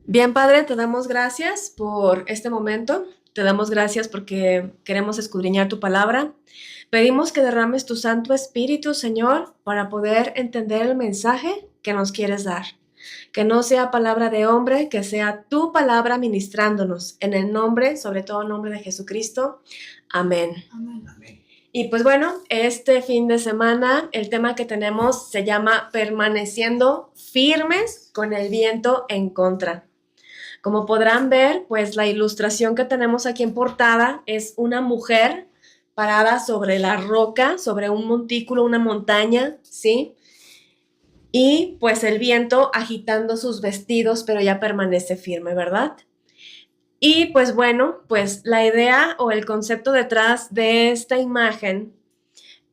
Bien, Padre, te damos gracias por este momento. Te damos gracias porque queremos escudriñar tu palabra. Pedimos que derrames tu Santo Espíritu, Señor, para poder entender el mensaje que nos quieres dar. Que no sea palabra de hombre, que sea tu palabra ministrándonos. En el nombre, sobre todo nombre de Jesucristo. Amén. Amén. Amén. Y pues bueno, este fin de semana el tema que tenemos se llama Permaneciendo firmes con el viento en contra. Como podrán ver, pues la ilustración que tenemos aquí en portada es una mujer parada sobre la roca, sobre un montículo, una montaña, ¿sí? Y pues el viento agitando sus vestidos, pero ella permanece firme, ¿verdad? Y pues bueno, pues la idea o el concepto detrás de esta imagen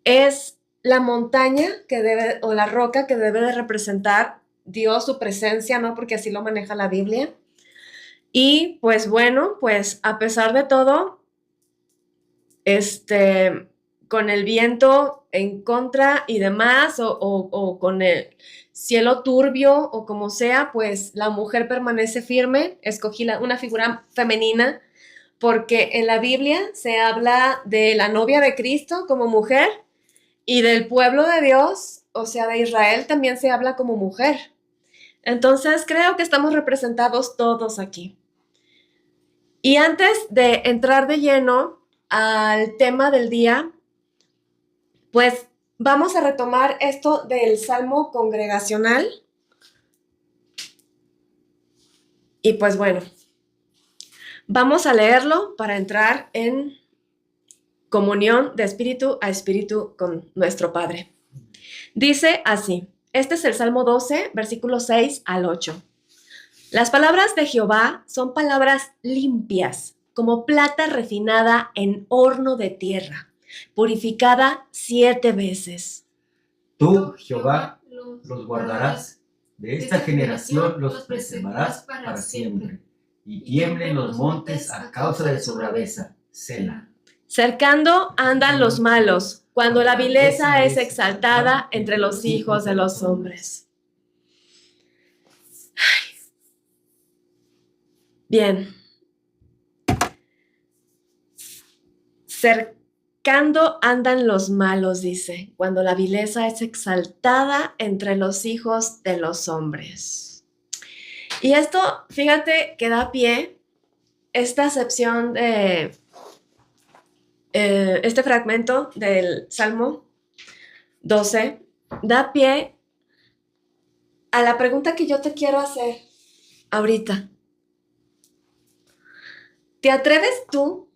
es la montaña que debe, o la roca que debe de representar Dios, su presencia, ¿no? Porque así lo maneja la Biblia. Y pues bueno, pues a pesar de todo, con el viento en contra y demás, o con el cielo turbio, o como sea, pues la mujer permanece firme. Escogí una figura femenina porque en la Biblia se habla de la novia de Cristo como mujer y del pueblo de Dios, o sea, de Israel, también se habla como mujer. Entonces creo que estamos representados todos aquí. Y antes de entrar de lleno al tema del día, pues vamos a retomar esto del Salmo congregacional. Y pues bueno, vamos a leerlo para entrar en comunión de espíritu a espíritu con nuestro Padre. Dice así, este es el Salmo 12, versículos 6 al 8. Las palabras de Jehová son palabras limpias, como plata refinada en horno de tierra, purificada 7 veces. Tú, Jehová, los guardarás. De esta generación los preservarás para siempre. Y tiemblen los montes a causa de su braveza. Sela. Cercando andan los malos, cuando la vileza es exaltada entre los hijos de los hombres. Bien. Cercando andan los malos, dice, cuando la vileza es exaltada entre los hijos de los hombres. Y esto, fíjate, que da pie, esta acepción de este fragmento del Salmo 12, da pie a la pregunta que yo te quiero hacer ahorita. ¿Te atreves tú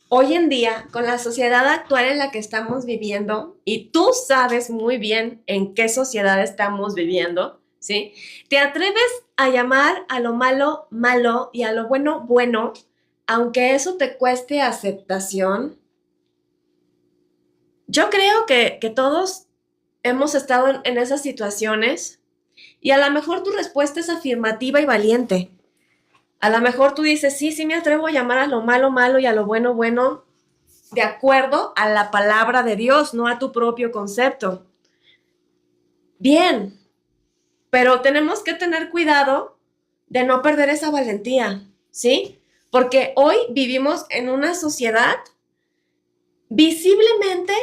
hoy en día, con la sociedad actual en la que estamos viviendo, y tú sabes muy bien en qué sociedad estamos viviendo, ¿sí? ¿Te atreves a llamar a lo malo malo y a lo bueno bueno, aunque eso te cueste aceptación? Yo creo que todos hemos estado en esas situaciones y a lo mejor tu respuesta es afirmativa y valiente. A lo mejor tú dices, sí, sí me atrevo a llamar a lo malo malo y a lo bueno bueno, de acuerdo a la palabra de Dios, no a tu propio concepto. Bien, pero tenemos que tener cuidado de no perder esa valentía, ¿sí? Porque hoy vivimos en una sociedad visiblemente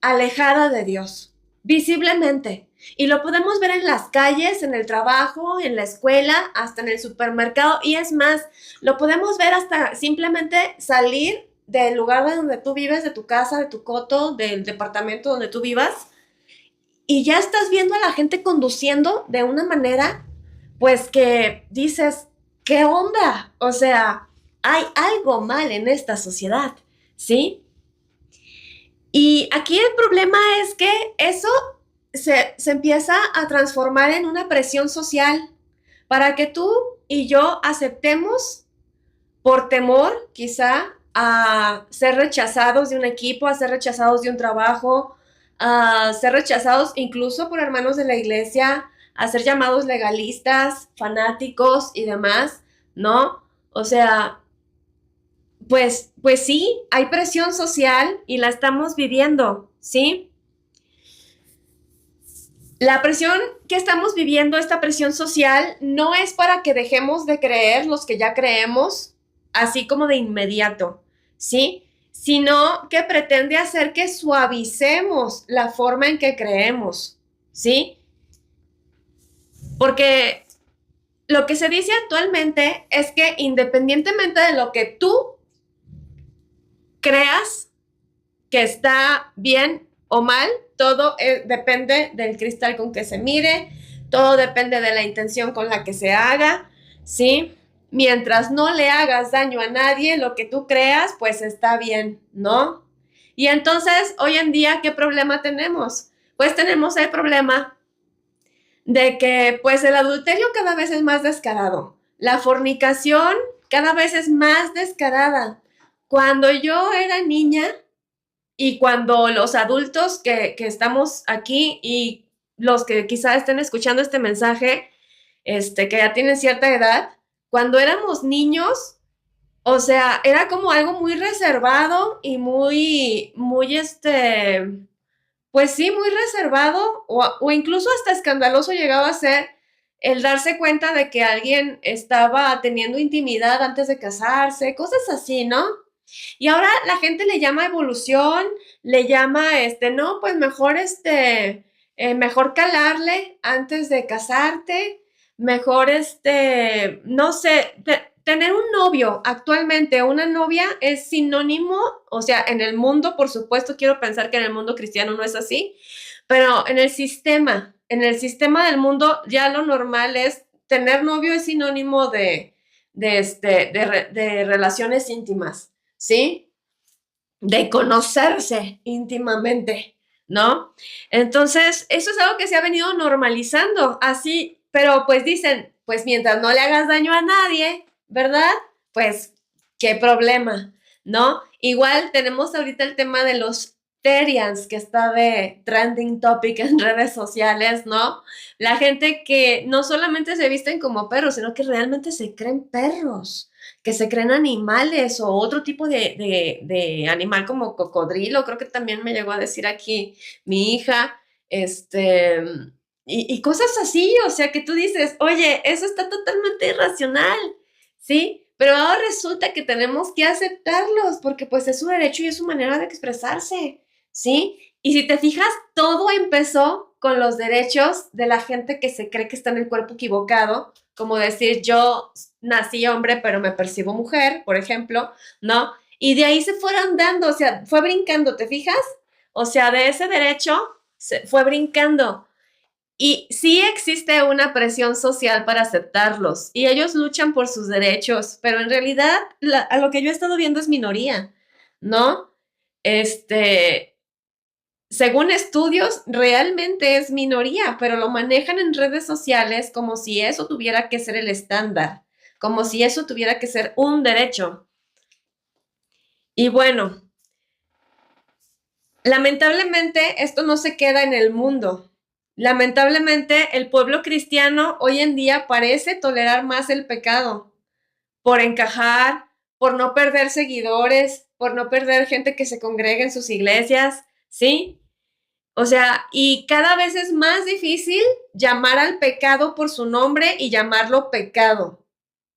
alejada de Dios, visiblemente. Y lo podemos ver en las calles, en el trabajo, en la escuela, hasta en el supermercado. Y es más, lo podemos ver hasta simplemente salir del lugar de donde tú vives, de tu casa, de tu coto, del departamento donde tú vivas, y ya estás viendo a la gente conduciendo de una manera, pues que dices, ¿qué onda? O sea, hay algo mal en esta sociedad, ¿sí? Y aquí el problema es que eso se empieza a transformar en una presión social para que tú y yo aceptemos por temor quizá a ser rechazados de un equipo, a ser rechazados de un trabajo, a ser rechazados incluso por hermanos de la iglesia, a ser llamados legalistas, fanáticos y demás, ¿no? O sea, pues sí, hay presión social y la estamos viviendo, ¿sí? La presión que estamos viviendo, esta presión social, no es para que dejemos de creer los que ya creemos, así como de inmediato, ¿sí? Sino que pretende hacer que suavicemos la forma en que creemos, ¿sí? Porque lo que se dice actualmente es que independientemente de lo que tú creas que está bien o mal, todo depende del cristal con que se mire, todo depende de la intención con la que se haga, ¿sí? Mientras no le hagas daño a nadie, lo que tú creas, pues está bien, ¿no? Y entonces, hoy en día, ¿qué problema tenemos? Pues tenemos el problema de que, pues, el adulterio cada vez es más descarado, la fornicación cada vez es más descarada. Cuando yo era niña, y cuando los adultos que estamos aquí y los que quizá estén escuchando este mensaje, que ya tienen cierta edad, cuando éramos niños, o sea, era como algo muy reservado y muy, pues sí, muy reservado o incluso hasta escandaloso llegaba a ser el darse cuenta de que alguien estaba teniendo intimidad antes de casarse, cosas así, ¿no? Y ahora la gente le llama evolución, le llama, no, pues mejor, mejor calarle antes de casarte, mejor, no sé, tener un novio actualmente, una novia es sinónimo, o sea, en el mundo, por supuesto, quiero pensar que en el mundo cristiano no es así, pero en el sistema del mundo ya lo normal es tener novio es sinónimo de relaciones íntimas. ¿Sí? De conocerse íntimamente, ¿no? Entonces, eso es algo que se ha venido normalizando, así, pero pues dicen, pues mientras no le hagas daño a nadie, ¿verdad? Pues, ¿qué problema? ¿No? Igual tenemos ahorita el tema de los Terians, que está de trending topic en redes sociales, ¿no? La gente que no solamente se visten como perros, sino que realmente se creen perros, que se creen animales o otro tipo de animal como cocodrilo, creo que también me llegó a decir aquí mi hija, y cosas así, o sea, que tú dices, oye, eso está totalmente irracional, ¿sí? Pero ahora resulta que tenemos que aceptarlos porque pues es su derecho y es su manera de expresarse, ¿sí? Y si te fijas, todo empezó con los derechos de la gente que se cree que está en el cuerpo equivocado, como decir, yo nací hombre, pero me percibo mujer, por ejemplo, ¿no? Y de ahí se fueron dando, o sea, fue brincando, ¿te fijas? O sea, de ese derecho se fue brincando. Y sí existe una presión social para aceptarlos y ellos luchan por sus derechos, pero en realidad a lo que yo he estado viendo es minoría, ¿no? Según estudios, realmente es minoría, pero lo manejan en redes sociales como si eso tuviera que ser el estándar, como si eso tuviera que ser un derecho. Y bueno, lamentablemente esto no se queda en el mundo. Lamentablemente el pueblo cristiano hoy en día parece tolerar más el pecado por encajar, por no perder seguidores, por no perder gente que se congrega en sus iglesias, ¿sí? O sea, y cada vez es más difícil llamar al pecado por su nombre y llamarlo pecado.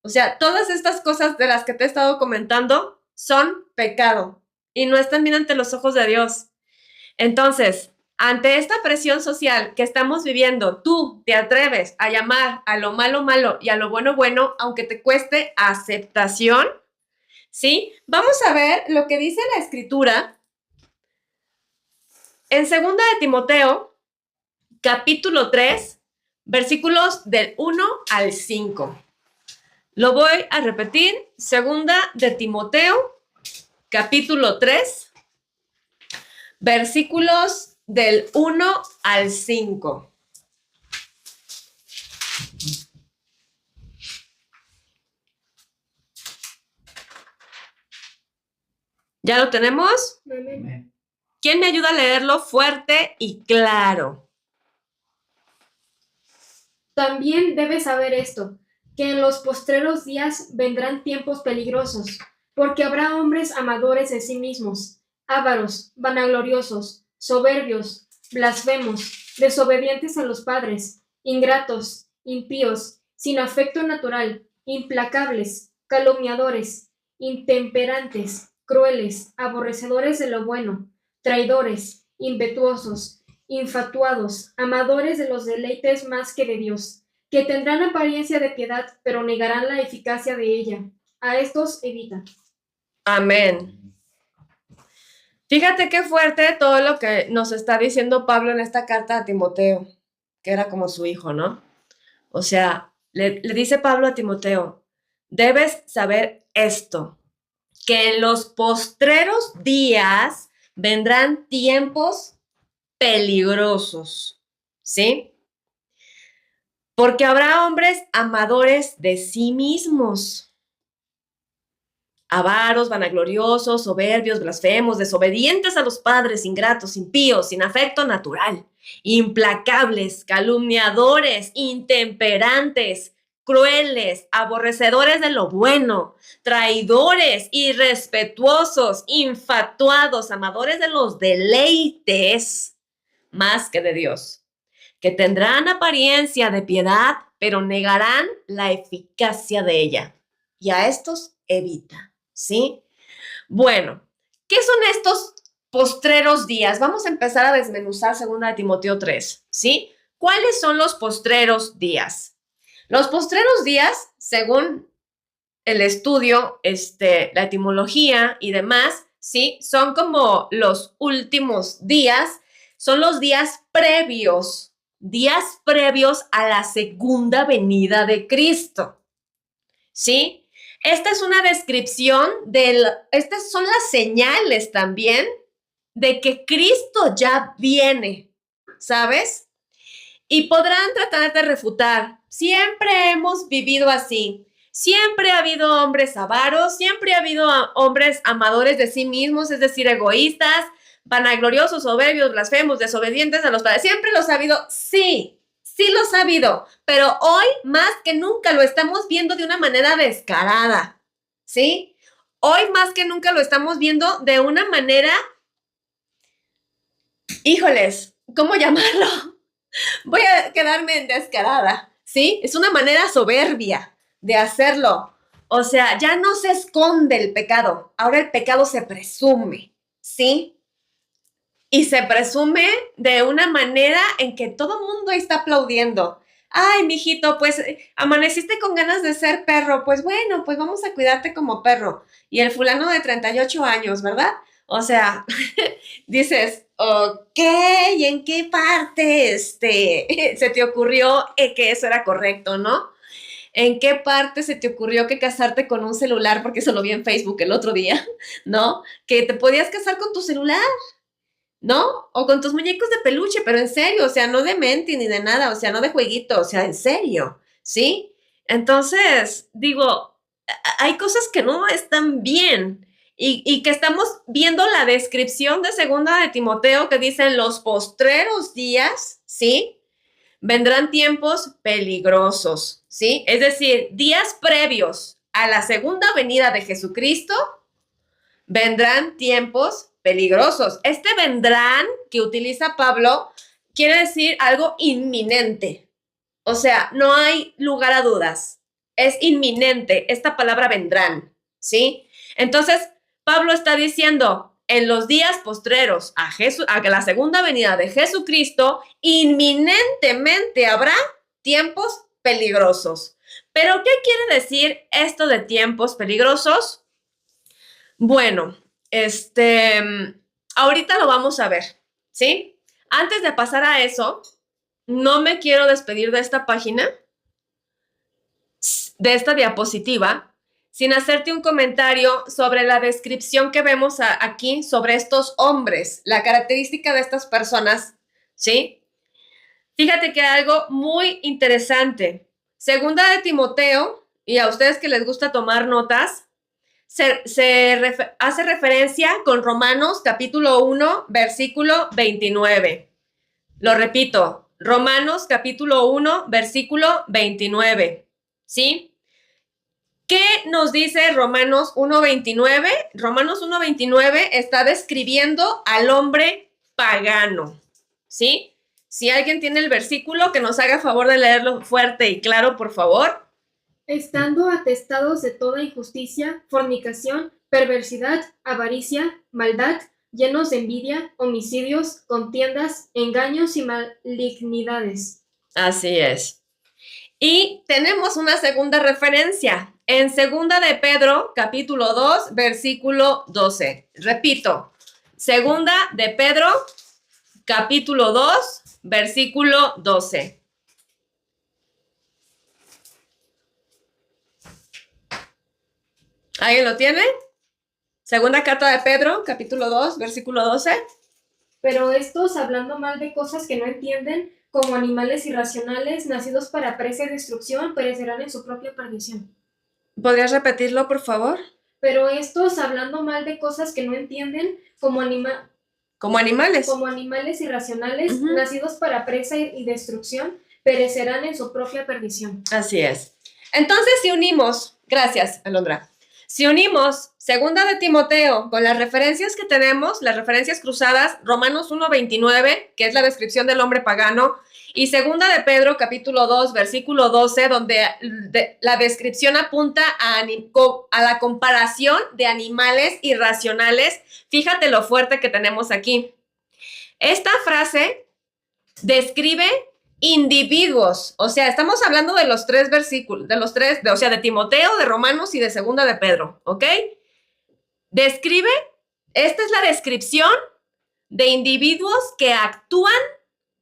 O sea, todas estas cosas de las que te he estado comentando son pecado y no están bien ante los ojos de Dios. Entonces, ante esta presión social que estamos viviendo, tú te atreves a llamar a lo malo malo y a lo bueno bueno, aunque te cueste aceptación, ¿sí? Vamos a ver lo que dice la Escritura en 2 de Timoteo, capítulo 3, versículos del 1 al 5. Lo voy a repetir, 2 de Timoteo, capítulo 3, versículos del 1 al 5. ¿Ya lo tenemos? Amén. ¿Quién me ayuda a leerlo fuerte y claro? También debes saber esto, que en los postreros días vendrán tiempos peligrosos, porque habrá hombres amadores de sí mismos, ávaros, vanagloriosos, soberbios, blasfemos, desobedientes a los padres, ingratos, impíos, sin afecto natural, implacables, calumniadores, intemperantes, crueles, aborrecedores de lo bueno, traidores, impetuosos, infatuados, amadores de los deleites más que de Dios, que tendrán apariencia de piedad, pero negarán la eficacia de ella. A estos evita. Amén. Fíjate qué fuerte todo lo que nos está diciendo Pablo en esta carta a Timoteo, que era como su hijo, ¿no? O sea, le dice Pablo a Timoteo, debes saber esto, que en los postreros días vendrán tiempos peligrosos, ¿sí? Porque habrá hombres amadores de sí mismos, avaros, vanagloriosos, soberbios, blasfemos, desobedientes a los padres, ingratos, impíos, sin afecto natural, implacables, calumniadores, intemperantes, crueles, aborrecedores de lo bueno, traidores, irrespetuosos, infatuados, amadores de los deleites más que de Dios, que tendrán apariencia de piedad, pero negarán la eficacia de ella. Y a estos evita. ¿Sí? Bueno, ¿qué son estos postreros días? Vamos a empezar a desmenuzar 2 Timoteo 3, ¿sí? ¿Cuáles son los postreros días? Los postreros días, según el estudio, la etimología y demás, ¿sí? Son como los últimos días, son los días previos a la segunda venida de Cristo, ¿sí? Esta es una descripción estas son las señales también de que Cristo ya viene, ¿sabes? Y podrán tratar de refutar. Siempre hemos vivido así. Siempre ha habido hombres avaros, siempre ha habido hombres amadores de sí mismos, es decir, egoístas, vanagloriosos, soberbios, blasfemos, desobedientes a los padres. Siempre los ha habido, sí los ha habido, pero hoy más que nunca lo estamos viendo de una manera descarada, ¿sí? Hoy más que nunca lo estamos viendo de una manera, híjoles, ¿cómo llamarlo? Voy a quedarme en descarada, ¿sí? Es una manera soberbia de hacerlo. O sea, ya no se esconde el pecado, ahora el pecado se presume, ¿sí? Y se presume de una manera en que todo el mundo está aplaudiendo. Ay, mijito, pues amaneciste con ganas de ser perro. Pues bueno, pues vamos a cuidarte como perro. Y el fulano de 38 años, ¿verdad? O sea, dices, ok, ¿y en qué parte se te ocurrió que eso era correcto, no? ¿En qué parte se te ocurrió que casarte con un celular? Porque eso lo vi en Facebook el otro día, ¿no? Que te podías casar con tu celular, ¿no? O con tus muñecos de peluche, pero en serio, o sea, no de mente ni de nada, o sea, no de jueguito, o sea, en serio, ¿sí? Entonces, digo, hay cosas que no están bien y que estamos viendo la descripción de 2 de Timoteo que dicen los postreros días, ¿sí? Vendrán tiempos peligrosos, ¿sí? Es decir, días previos a la segunda venida de Jesucristo, vendrán tiempos peligrosos. Vendrán que utiliza Pablo quiere decir algo inminente. O sea, no hay lugar a dudas. Es inminente. Esta palabra vendrán, ¿sí? Entonces, Pablo está diciendo, en los días postreros a la segunda venida de Jesucristo, inminentemente habrá tiempos peligrosos. ¿Pero qué quiere decir esto de tiempos peligrosos? Bueno, ahorita lo vamos a ver, ¿sí? Antes de pasar a eso, no me quiero despedir de esta página, de esta diapositiva, sin hacerte un comentario sobre la descripción que vemos aquí sobre estos hombres, la característica de estas personas, ¿sí? Fíjate que algo muy interesante. 2 de Timoteo, y a ustedes que les gusta tomar notas, hace referencia con Romanos capítulo 1, versículo 29. Lo repito, Romanos capítulo 1, versículo 29, ¿sí? ¿Qué nos dice Romanos 1:29? Romanos 1:29 está describiendo al hombre pagano, ¿sí? Si alguien tiene el versículo, que nos haga favor de leerlo fuerte y claro, por favor. Estando atestados de toda injusticia, fornicación, perversidad, avaricia, maldad, llenos de envidia, homicidios, contiendas, engaños y malignidades. Así es. Y tenemos una segunda referencia en segunda de Pedro, capítulo 2, versículo 12. Repito, segunda de Pedro, capítulo 2, versículo 12. ¿Alguien lo tiene? Segunda carta de Pedro, capítulo 2, versículo 12. Pero estos, hablando mal de cosas que no entienden, como animales irracionales, nacidos para presa y destrucción, perecerán en su propia perdición. ¿Podrías repetirlo, por favor? Pero estos, hablando mal de cosas que no entienden, como animales irracionales, nacidos para presa y destrucción, perecerán en su propia perdición. Así es. Entonces, si unimos, gracias, Alondra, si unimos segunda de Timoteo con las referencias que tenemos, las referencias cruzadas, Romanos 1:29, que es la descripción del hombre pagano, y segunda de Pedro, capítulo 2, versículo 12, donde la descripción apunta a la comparación de animales irracionales. Fíjate lo fuerte que tenemos aquí. Esta frase describe individuos, o sea, estamos hablando de los tres versículos, de Timoteo, de Romanos y de segunda de Pedro, ¿ok? Esta es la descripción de individuos que actúan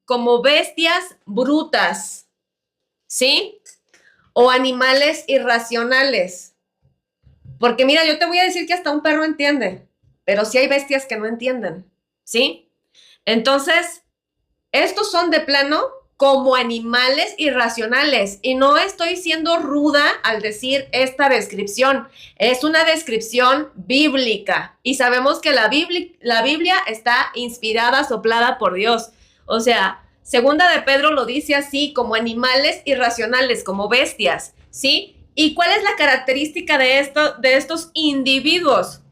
como bestias brutas, ¿sí? O animales irracionales. Porque mira, yo te voy a decir que hasta un perro entiende, pero sí hay bestias que no entienden, ¿sí? Entonces, estos son de plano como animales irracionales. Y no estoy siendo ruda al decir esta descripción. Es una descripción bíblica. Y sabemos que la Biblia está inspirada, soplada por Dios. O sea, segunda de Pedro lo dice así, como animales irracionales, como bestias, ¿sí? ¿Y cuál es la característica de estos individuos?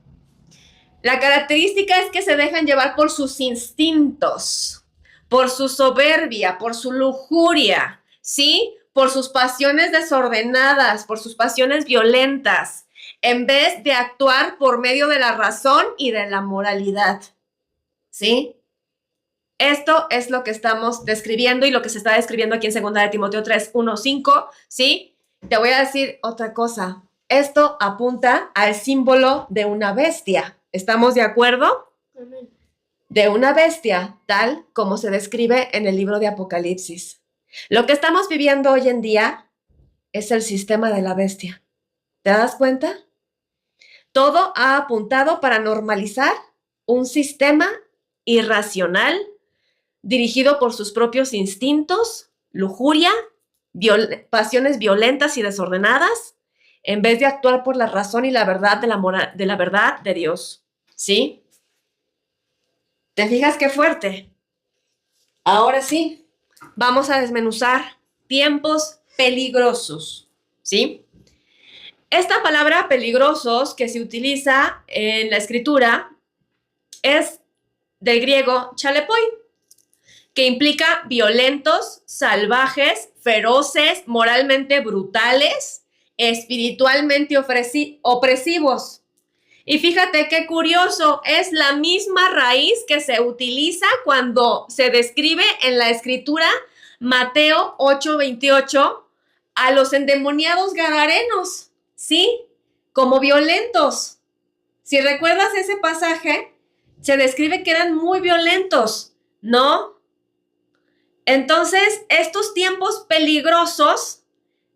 La característica es que se dejan llevar por sus instintos, por su soberbia, por su lujuria, ¿sí? Por sus pasiones desordenadas, por sus pasiones violentas, en vez de actuar por medio de la razón y de la moralidad, ¿sí? Esto es lo que estamos describiendo y lo que se está describiendo aquí en 2 de Timoteo 3, 1, 5, ¿sí? Te voy a decir otra cosa. Esto apunta al símbolo de una bestia. ¿Estamos de acuerdo? Amén. De una bestia, tal como se describe en el libro de Apocalipsis. Lo que estamos viviendo hoy en día es el sistema de la bestia. ¿Te das cuenta? Todo ha apuntado para normalizar un sistema irracional dirigido por sus propios instintos, lujuria, pasiones violentas y desordenadas, en vez de actuar por la razón y la verdad de la verdad de Dios. ¿Sí? ¿Te fijas qué fuerte? Ahora sí, vamos a desmenuzar tiempos peligrosos, ¿sí? Esta palabra peligrosos que se utiliza en la escritura es del griego chalepoi, que implica violentos, salvajes, feroces, moralmente brutales, espiritualmente opresivos. Y fíjate qué curioso, es la misma raíz que se utiliza cuando se describe en la escritura Mateo 8:28 a los endemoniados gadarenos, ¿sí? Como violentos. Si recuerdas ese pasaje, se describe que eran muy violentos, ¿no? Entonces, estos tiempos peligrosos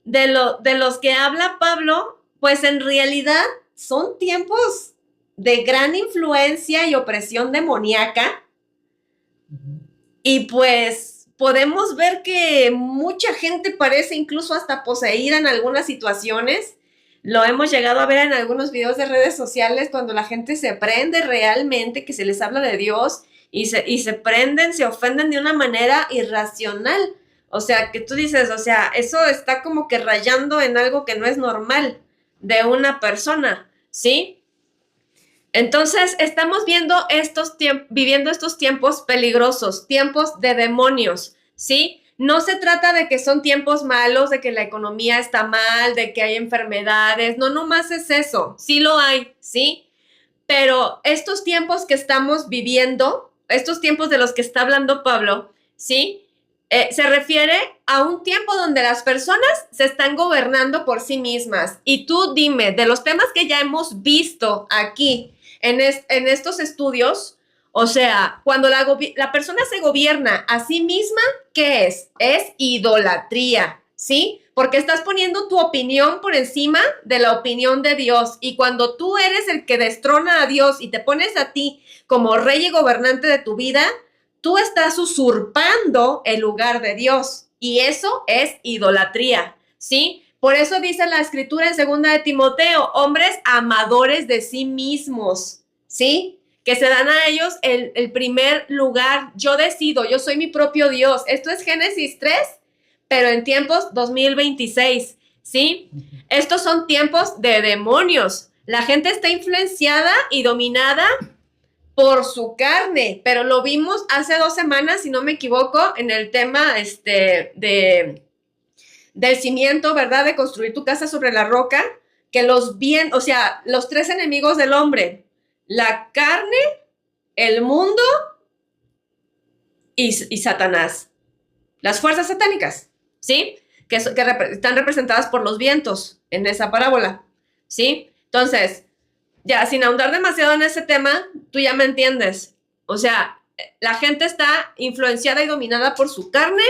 de los que habla Pablo, pues en realidad son tiempos de gran influencia y opresión demoníaca. Y pues podemos ver que mucha gente parece incluso hasta poseída en algunas situaciones. Lo hemos llegado a ver en algunos videos de redes sociales cuando la gente se prende realmente, que se les habla de Dios y se prenden, se ofenden de una manera irracional. O sea, que tú dices, o sea, eso está como que rayando en algo que no es normal de una persona, ¿sí? Entonces, estamos viviendo estos tiempos peligrosos, tiempos de demonios. ¿sí? No se trata de que son tiempos malos, de que la economía está mal, de que hay enfermedades, no nomás es eso, sí lo hay, ¿sí? Pero estos tiempos que estamos viviendo, estos tiempos de los que está hablando Pablo, ¿sí? Se refiere a un tiempo donde las personas se están gobernando por sí mismas. Y tú dime, de los temas que ya hemos visto aquí en estos estudios, o sea, cuando la persona se gobierna a sí misma, ¿qué es? Es idolatría, ¿sí? Porque estás poniendo tu opinión por encima de la opinión de Dios. Y cuando tú eres el que destrona a Dios y te pones a ti como rey y gobernante de tu vida, tú estás usurpando el lugar de Dios. Y eso es idolatría, ¿sí? Por eso dice la escritura en 2 de Timoteo, hombres amadores de sí mismos, ¿sí? Que se dan a ellos el primer lugar. Yo decido, yo soy mi propio Dios. Esto es Génesis 3, pero en tiempos 2026, ¿sí? Estos son tiempos de demonios. La gente está influenciada y dominada por su carne, pero lo vimos hace 2 semanas, si no me equivoco, en el tema del cimiento, ¿verdad? De construir tu casa sobre la roca, que los 3 enemigos del hombre, la carne, el mundo y Satanás, las fuerzas satánicas, ¿sí? Que están representadas por los vientos en esa parábola, ¿sí? Entonces, ya, sin ahondar demasiado en ese tema, tú ya me entiendes. O sea, la gente está influenciada y dominada por su carne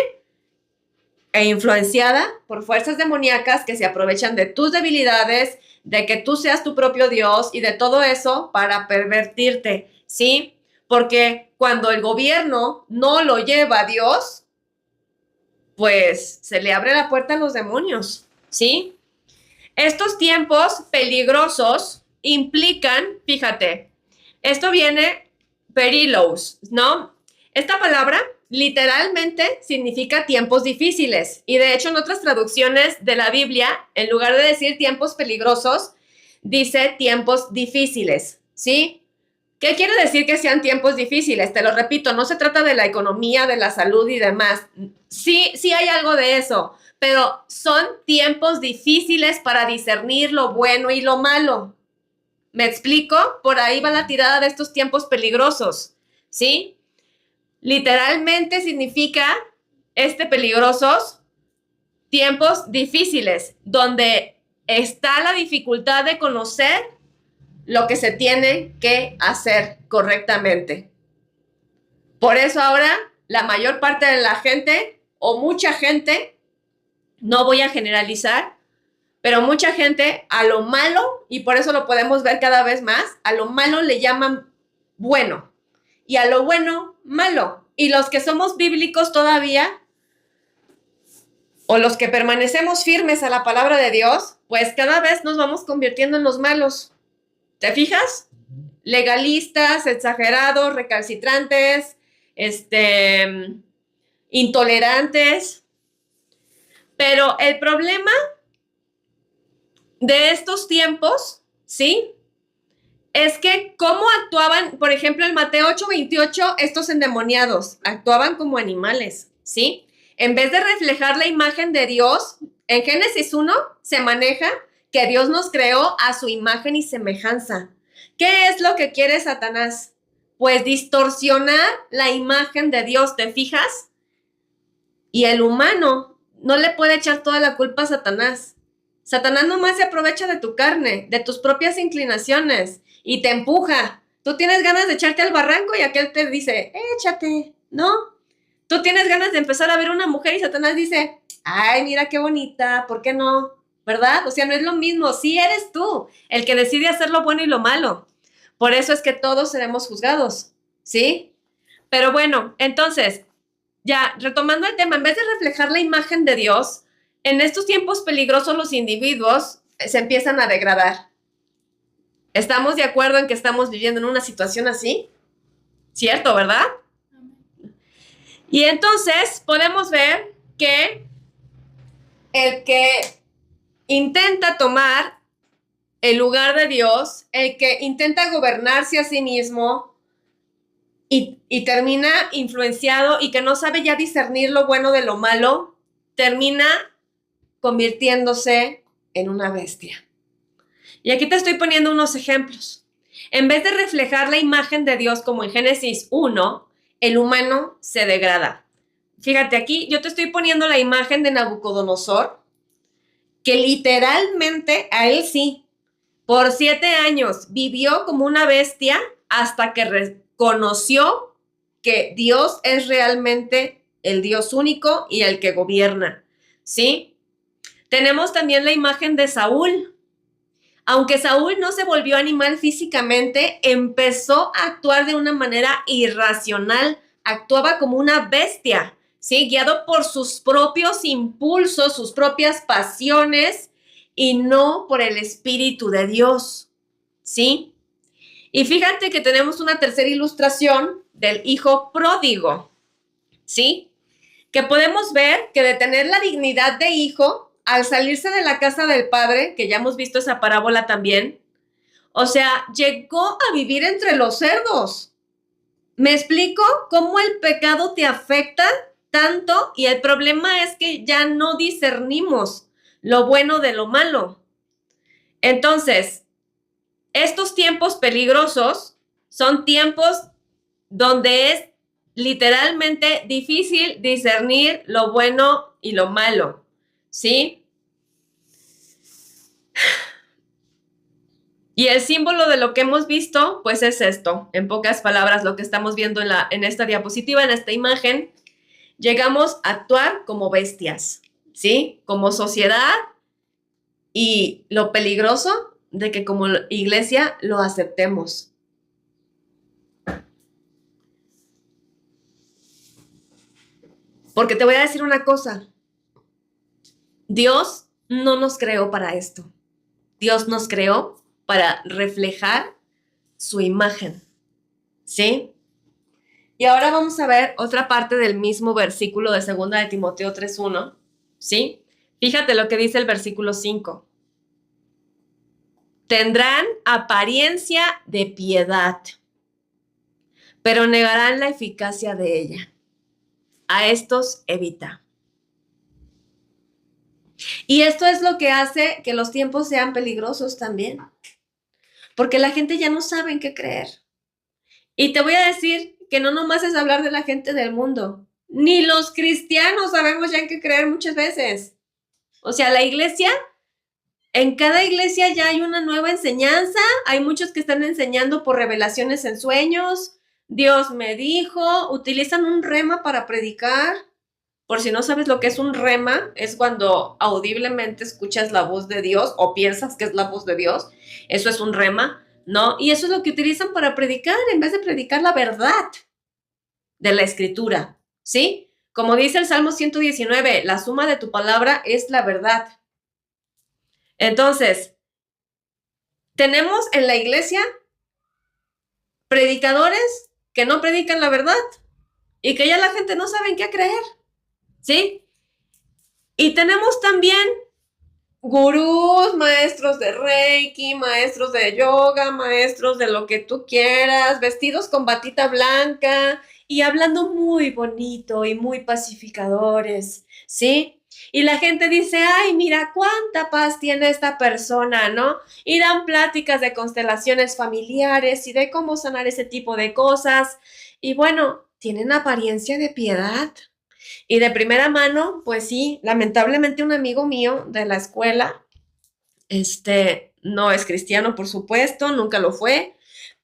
e influenciada por fuerzas demoníacas que se aprovechan de tus debilidades, de que tú seas tu propio Dios y de todo eso para pervertirte, ¿sí? Porque cuando el gobierno no lo lleva a Dios, pues se le abre la puerta a los demonios, ¿sí? Estos tiempos peligrosos implican, fíjate, esto viene perilos, ¿no? Esta palabra literalmente significa tiempos difíciles y de hecho en otras traducciones de la Biblia, en lugar de decir tiempos peligrosos, dice tiempos difíciles, ¿sí? ¿Qué quiere decir que sean tiempos difíciles? Te lo repito, no se trata de la economía, de la salud y demás. Sí, sí hay algo de eso, pero son tiempos difíciles para discernir lo bueno y lo malo. ¿Me explico? Por ahí va la tirada de estos tiempos peligrosos, ¿sí? Literalmente significa peligrosos, tiempos difíciles, donde está la dificultad de conocer lo que se tiene que hacer correctamente. Por eso ahora la mayor parte de la gente, o mucha gente, no voy a generalizar, pero mucha gente a lo malo, y por eso lo podemos ver cada vez más, a lo malo le llaman bueno y a lo bueno malo. Y los que somos bíblicos todavía, o los que permanecemos firmes a la palabra de Dios, pues cada vez nos vamos convirtiendo en los malos. ¿Te fijas? Legalistas, exagerados, recalcitrantes, intolerantes. Pero el problema de estos tiempos, ¿sí? Es que cómo actuaban, por ejemplo, en Mateo 8:28, estos endemoniados actuaban como animales, ¿sí? En vez de reflejar la imagen de Dios, en Génesis 1 se maneja que Dios nos creó a su imagen y semejanza. ¿Qué es lo que quiere Satanás? Pues distorsionar la imagen de Dios, ¿te fijas? Y el humano no le puede echar toda la culpa a Satanás. Satanás nomás se aprovecha de tu carne, de tus propias inclinaciones y te empuja. Tú tienes ganas de echarte al barranco y aquel te dice, échate, ¿no? Tú tienes ganas de empezar a ver una mujer y Satanás dice, ay, mira qué bonita, ¿por qué no? ¿Verdad? O sea, no es lo mismo. Sí eres tú el que decide hacer lo bueno y lo malo. Por eso es que todos seremos juzgados, ¿sí? Pero bueno, entonces, ya retomando el tema, en vez de reflejar la imagen de Dios, en estos tiempos peligrosos los individuos se empiezan a degradar. ¿Estamos de acuerdo en que estamos viviendo en una situación así? ¿Cierto, verdad? Y entonces podemos ver que el que intenta tomar el lugar de Dios, el que intenta gobernarse a sí mismo, y termina influenciado y que no sabe ya discernir lo bueno de lo malo, termina convirtiéndose en una bestia. Y aquí te estoy poniendo unos ejemplos. En vez de reflejar la imagen de Dios como en Génesis 1, el humano se degrada. Fíjate aquí, yo te estoy poniendo la imagen de Nabucodonosor, que literalmente a él sí, por 7 años vivió como una bestia hasta que reconoció que Dios es realmente el Dios único y el que gobierna, ¿sí? Tenemos también la imagen de Saúl. Aunque Saúl no se volvió animal físicamente, empezó a actuar de una manera irracional, actuaba como una bestia, ¿sí? Guiado por sus propios impulsos, sus propias pasiones y no por el Espíritu de Dios, ¿sí? Y fíjate que tenemos una tercera ilustración del hijo pródigo, ¿sí? Que podemos ver que de tener la dignidad de hijo, al salirse de la casa del padre, que ya hemos visto esa parábola también, o sea, llegó a vivir entre los cerdos. ¿Me explico cómo el pecado te afecta tanto? Y el problema es que ya no discernimos lo bueno de lo malo. Entonces, estos tiempos peligrosos son tiempos donde es literalmente difícil discernir lo bueno y lo malo, ¿sí? Y el símbolo de lo que hemos visto, pues es esto. En pocas palabras, lo que estamos viendo en esta diapositiva, en esta imagen, llegamos a actuar como bestias, ¿sí? Como sociedad, y lo peligroso de que como iglesia lo aceptemos. Porque te voy a decir una cosa. Dios no nos creó para esto. Dios nos creó para reflejar su imagen, ¿sí? Y ahora vamos a ver otra parte del mismo versículo de 2 de Timoteo 3:1, ¿sí? Fíjate lo que dice el versículo 5. Tendrán apariencia de piedad, pero negarán la eficacia de ella. A estos evita. Y esto es lo que hace que los tiempos sean peligrosos también, porque la gente ya no sabe en qué creer. Y te voy a decir que no nomás es hablar de la gente del mundo, ni los cristianos sabemos ya en qué creer muchas veces. O sea, la iglesia, en cada iglesia ya hay una nueva enseñanza, hay muchos que están enseñando por revelaciones en sueños, Dios me dijo, utilizan un rema para predicar. Por si no sabes lo que es un rema, es cuando audiblemente escuchas la voz de Dios o piensas que es la voz de Dios. Eso es un rema, ¿no? Y eso es lo que utilizan para predicar en vez de predicar la verdad de la Escritura, ¿sí? Como dice el Salmo 119, la suma de tu palabra es la verdad. Entonces, tenemos en la iglesia predicadores que no predican la verdad y que ya la gente no sabe en qué creer, ¿sí? Y tenemos también gurús, maestros de Reiki, maestros de yoga, maestros de lo que tú quieras, vestidos con batita blanca y hablando muy bonito y muy pacificadores, ¿sí? Y la gente dice, ay, mira cuánta paz tiene esta persona, ¿no? Y dan pláticas de constelaciones familiares y de cómo sanar ese tipo de cosas. Y bueno, tienen apariencia de piedad. Y de primera mano, pues sí, lamentablemente un amigo mío de la escuela, no es cristiano, por supuesto, nunca lo fue,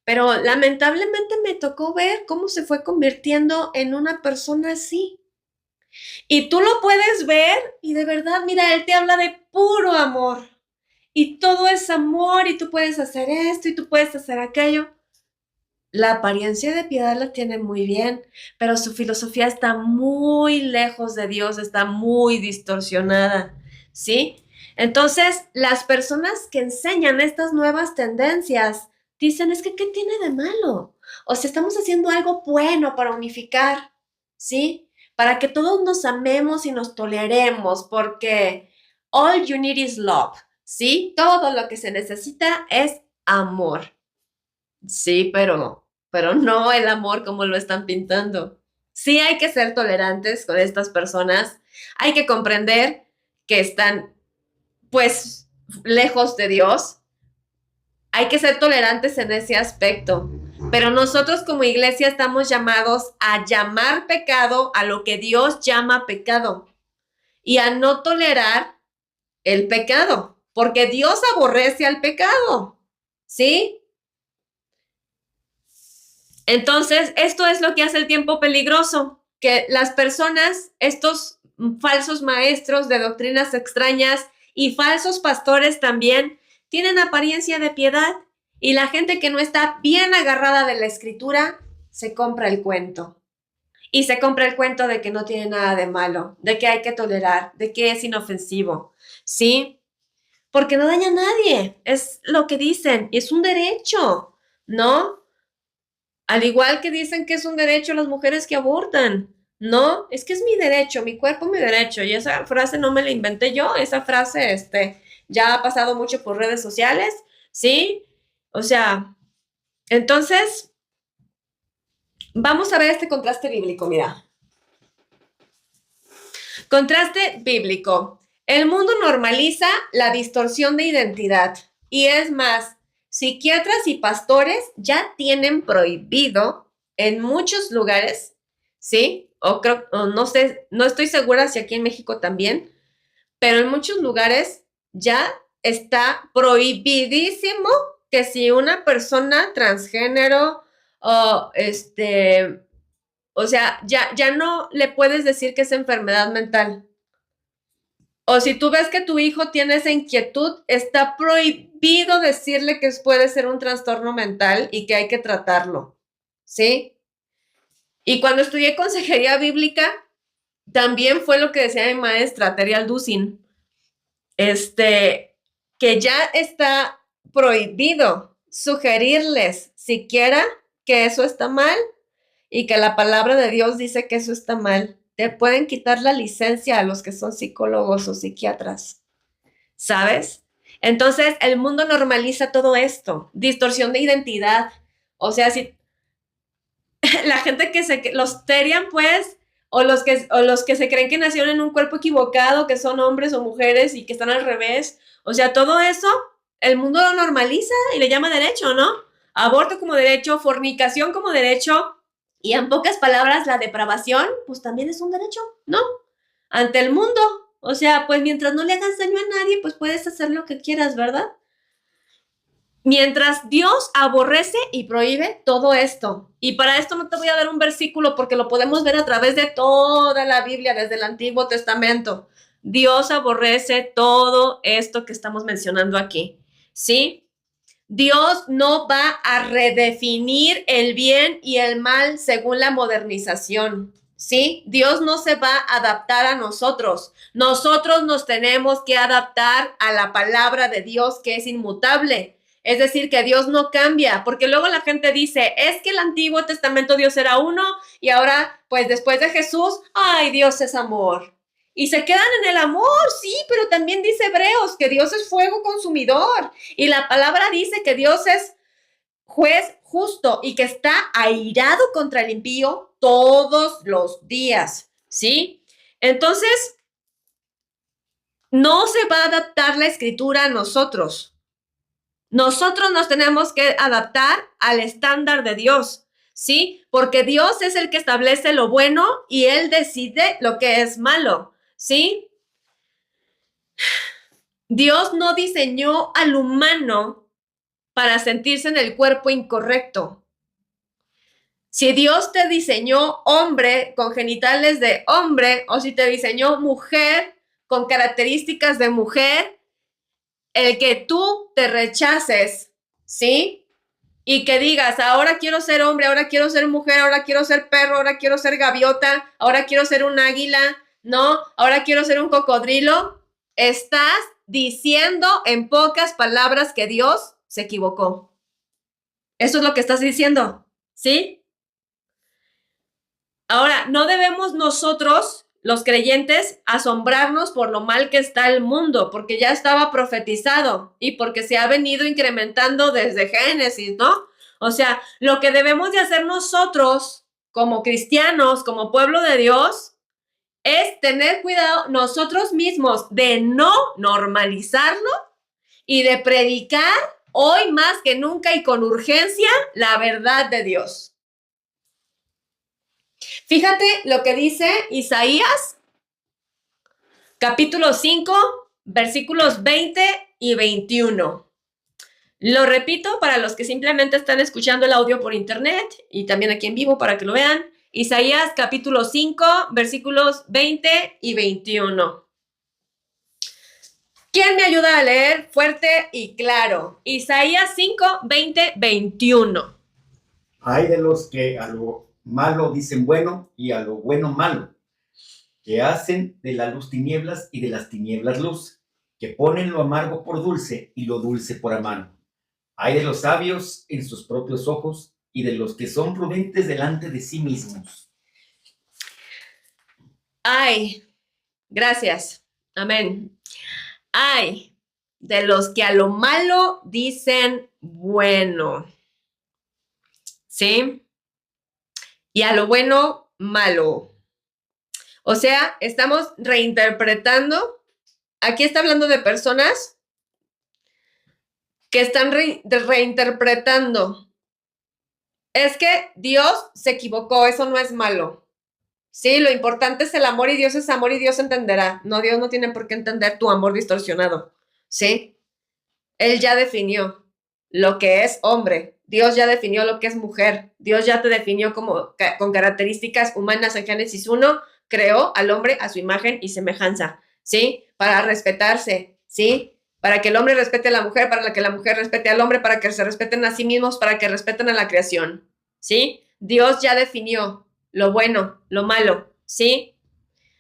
pero lamentablemente me tocó ver cómo se fue convirtiendo en una persona así. Y tú lo puedes ver y de verdad, mira, él te habla de puro amor. Y todo es amor y tú puedes hacer esto y tú puedes hacer aquello. La apariencia de piedad la tiene muy bien, pero su filosofía está muy lejos de Dios, está muy distorsionada, ¿sí? Entonces, las personas que enseñan estas nuevas tendencias dicen, es que, ¿qué tiene de malo? O sea, estamos haciendo algo bueno para unificar, ¿sí? Para que todos nos amemos y nos toleremos, porque all you need is love, ¿sí? Todo lo que se necesita es amor. Sí, pero pero no el amor como lo están pintando. Sí hay que ser tolerantes con estas personas, hay que comprender que están, pues, lejos de Dios. Hay que ser tolerantes en ese aspecto, pero nosotros como iglesia estamos llamados a llamar pecado a lo que Dios llama pecado y a no tolerar el pecado, porque Dios aborrece al pecado, ¿sí? Entonces, esto es lo que hace el tiempo peligroso, que las personas, estos falsos maestros de doctrinas extrañas y falsos pastores también, tienen apariencia de piedad y la gente que no está bien agarrada de la escritura se compra el cuento. Y se compra el cuento de que no tiene nada de malo, de que hay que tolerar, de que es inofensivo, ¿sí? Porque no daña a nadie, es lo que dicen, es un derecho, ¿no? Al igual que dicen que es un derecho las mujeres que abortan, ¿no? Es que es mi derecho, mi cuerpo, mi derecho. Y esa frase no me la inventé yo, esa frase, ya ha pasado mucho por redes sociales, ¿sí? O sea, entonces, vamos a ver este contraste bíblico, mira. Contraste bíblico. El mundo normaliza la distorsión de identidad. Y es más, psiquiatras y pastores ya tienen prohibido en muchos lugares, ¿sí? O no sé, no estoy segura si aquí en México también, pero en muchos lugares ya está prohibidísimo que si una persona transgénero o sea, ya no le puedes decir que es enfermedad mental. O si tú ves que tu hijo tiene esa inquietud, está prohibido decirle que puede ser un trastorno mental y que hay que tratarlo, ¿sí? Y cuando estudié consejería bíblica, también fue lo que decía mi maestra, Terry Alducin, que ya está prohibido sugerirles siquiera que eso está mal y que la palabra de Dios dice que eso está mal. Te pueden quitar la licencia a los que son psicólogos o psiquiatras, ¿sabes? Entonces, el mundo normaliza todo esto, distorsión de identidad. O sea, si la gente los terian, pues, o los que se creen que nacieron en un cuerpo equivocado, que son hombres o mujeres y que están al revés. O sea, todo eso, el mundo lo normaliza y le llama derecho, ¿no? Aborto como derecho, fornicación como derecho, y en pocas palabras, la depravación, pues también es un derecho, ¿no? Ante el mundo. O sea, pues mientras no le hagas daño a nadie, pues puedes hacer lo que quieras, ¿verdad? Mientras Dios aborrece y prohíbe todo esto. Y para esto no te voy a dar un versículo porque lo podemos ver a través de toda la Biblia, desde el Antiguo Testamento. Dios aborrece todo esto que estamos mencionando aquí, ¿sí? Dios no va a redefinir el bien y el mal según la modernización, ¿sí? Dios no se va a adaptar a nosotros. Nosotros nos tenemos que adaptar a la palabra de Dios que es inmutable. Es decir, que Dios no cambia, porque luego la gente dice, es que el Antiguo Testamento Dios era uno y ahora, pues después de Jesús, ¡ay, Dios es amor! Y se quedan en el amor, sí, pero también dice Hebreos que Dios es fuego consumidor. Y la palabra dice que Dios es juez justo y que está airado contra el impío todos los días, ¿sí? Entonces, no se va a adaptar la escritura a nosotros. Nosotros nos tenemos que adaptar al estándar de Dios, ¿sí? Porque Dios es el que establece lo bueno y Él decide lo que es malo, ¿sí? Dios no diseñó al humano para sentirse en el cuerpo incorrecto. Si Dios te diseñó hombre con genitales de hombre o si te diseñó mujer con características de mujer, el que tú te rechaces, ¿sí? Y que digas, ahora quiero ser hombre, ahora quiero ser mujer, ahora quiero ser perro, ahora quiero ser gaviota, ahora quiero ser un águila, ¿no? Ahora quiero ser un cocodrilo. Estás diciendo en pocas palabras que Dios se equivocó. Eso es lo que estás diciendo, ¿sí? Ahora, no debemos nosotros, los creyentes, asombrarnos por lo mal que está el mundo, porque ya estaba profetizado y porque se ha venido incrementando desde Génesis, ¿no? O sea, lo que debemos de hacer nosotros como cristianos, como pueblo de Dios, es tener cuidado nosotros mismos de no normalizarlo y de predicar hoy más que nunca y con urgencia la verdad de Dios. Fíjate lo que dice Isaías, capítulo 5, versículos 20 y 21. Lo repito para los que simplemente están escuchando el audio por internet y también aquí en vivo para que lo vean. Isaías capítulo 5, versículos 20 y 21. ¿Quién me ayuda a leer fuerte y claro? Isaías 5, 20, 21. Hay de los que a lo malo dicen bueno y a lo bueno malo, que hacen de la luz tinieblas y de las tinieblas luz, que ponen lo amargo por dulce y lo dulce por amargo. Hay de los sabios en sus propios ojos y de los que son prudentes delante de sí mismos. Ay, gracias. Amén. Ay, de los que a lo malo dicen bueno. ¿Sí? Y a lo bueno, malo. O sea, estamos reinterpretando. Aquí está hablando de personas que están reinterpretando. Es que Dios se equivocó, eso no es malo. Sí, lo importante es el amor y Dios es amor y Dios entenderá. No, Dios no tiene por qué entender tu amor distorsionado. ¿Sí? Él ya definió lo que es hombre. Dios ya definió lo que es mujer. Dios ya te definió como con características humanas en Génesis 1. Creó al hombre a su imagen y semejanza. ¿Sí? Para respetarse. ¿Sí? Para que el hombre respete a la mujer, para que la mujer respete al hombre, para que se respeten a sí mismos, para que respeten a la creación. ¿Sí? Dios ya definió lo bueno, lo malo. ¿Sí?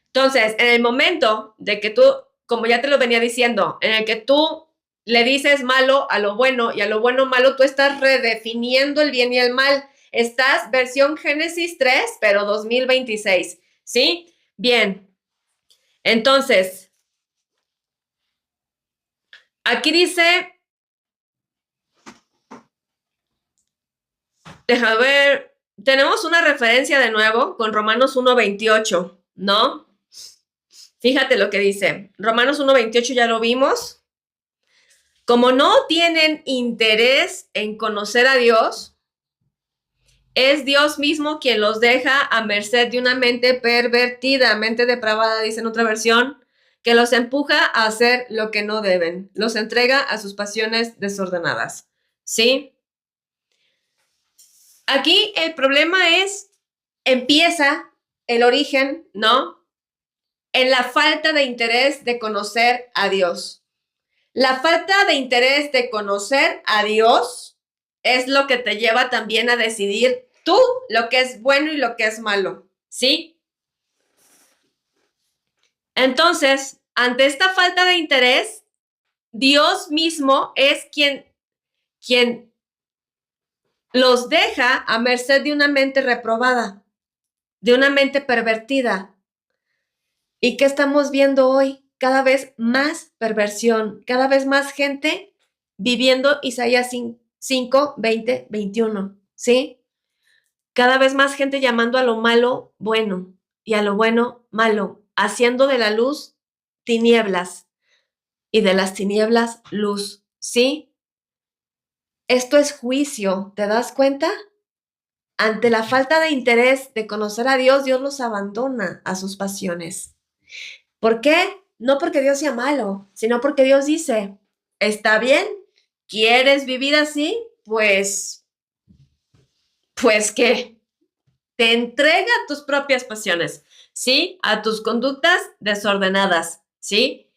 Entonces, en el momento de que tú, como ya te lo venía diciendo, en el que tú le dices malo a lo bueno y a lo bueno malo, tú estás redefiniendo el bien y el mal. Estás versión Génesis 3, pero 2026, ¿sí? Bien. Entonces, aquí dice, déjame ver, tenemos una referencia de nuevo con Romanos 1:28, ¿no? Fíjate lo que dice. Romanos 1:28 ya lo vimos. Como no tienen interés en conocer a Dios, es Dios mismo quien los deja a merced de una mente pervertida, mente depravada, dice en otra versión, que los empuja a hacer lo que no deben, los entrega a sus pasiones desordenadas. ¿Sí? Aquí el problema empieza el origen, ¿no? En la falta de interés de conocer a Dios. La falta de interés de conocer a Dios es lo que te lleva también a decidir tú lo que es bueno y lo que es malo, ¿sí? Entonces, ante esta falta de interés, Dios mismo es quien los deja a merced de una mente reprobada, de una mente pervertida. ¿Y qué estamos viendo hoy? Cada vez más perversión, cada vez más gente viviendo Isaías 5, 20, 21, ¿sí? Cada vez más gente llamando a lo malo bueno y a lo bueno malo, haciendo de la luz tinieblas y de las tinieblas luz, ¿sí? Esto es juicio, ¿te das cuenta? Ante la falta de interés de conocer a Dios, Dios los abandona a sus pasiones. ¿Por qué? No porque Dios sea malo, sino porque Dios dice, está bien, ¿quieres vivir así? Pues ¿qué? Te entrega a tus propias pasiones, ¿sí? A tus conductas desordenadas, ¿sí?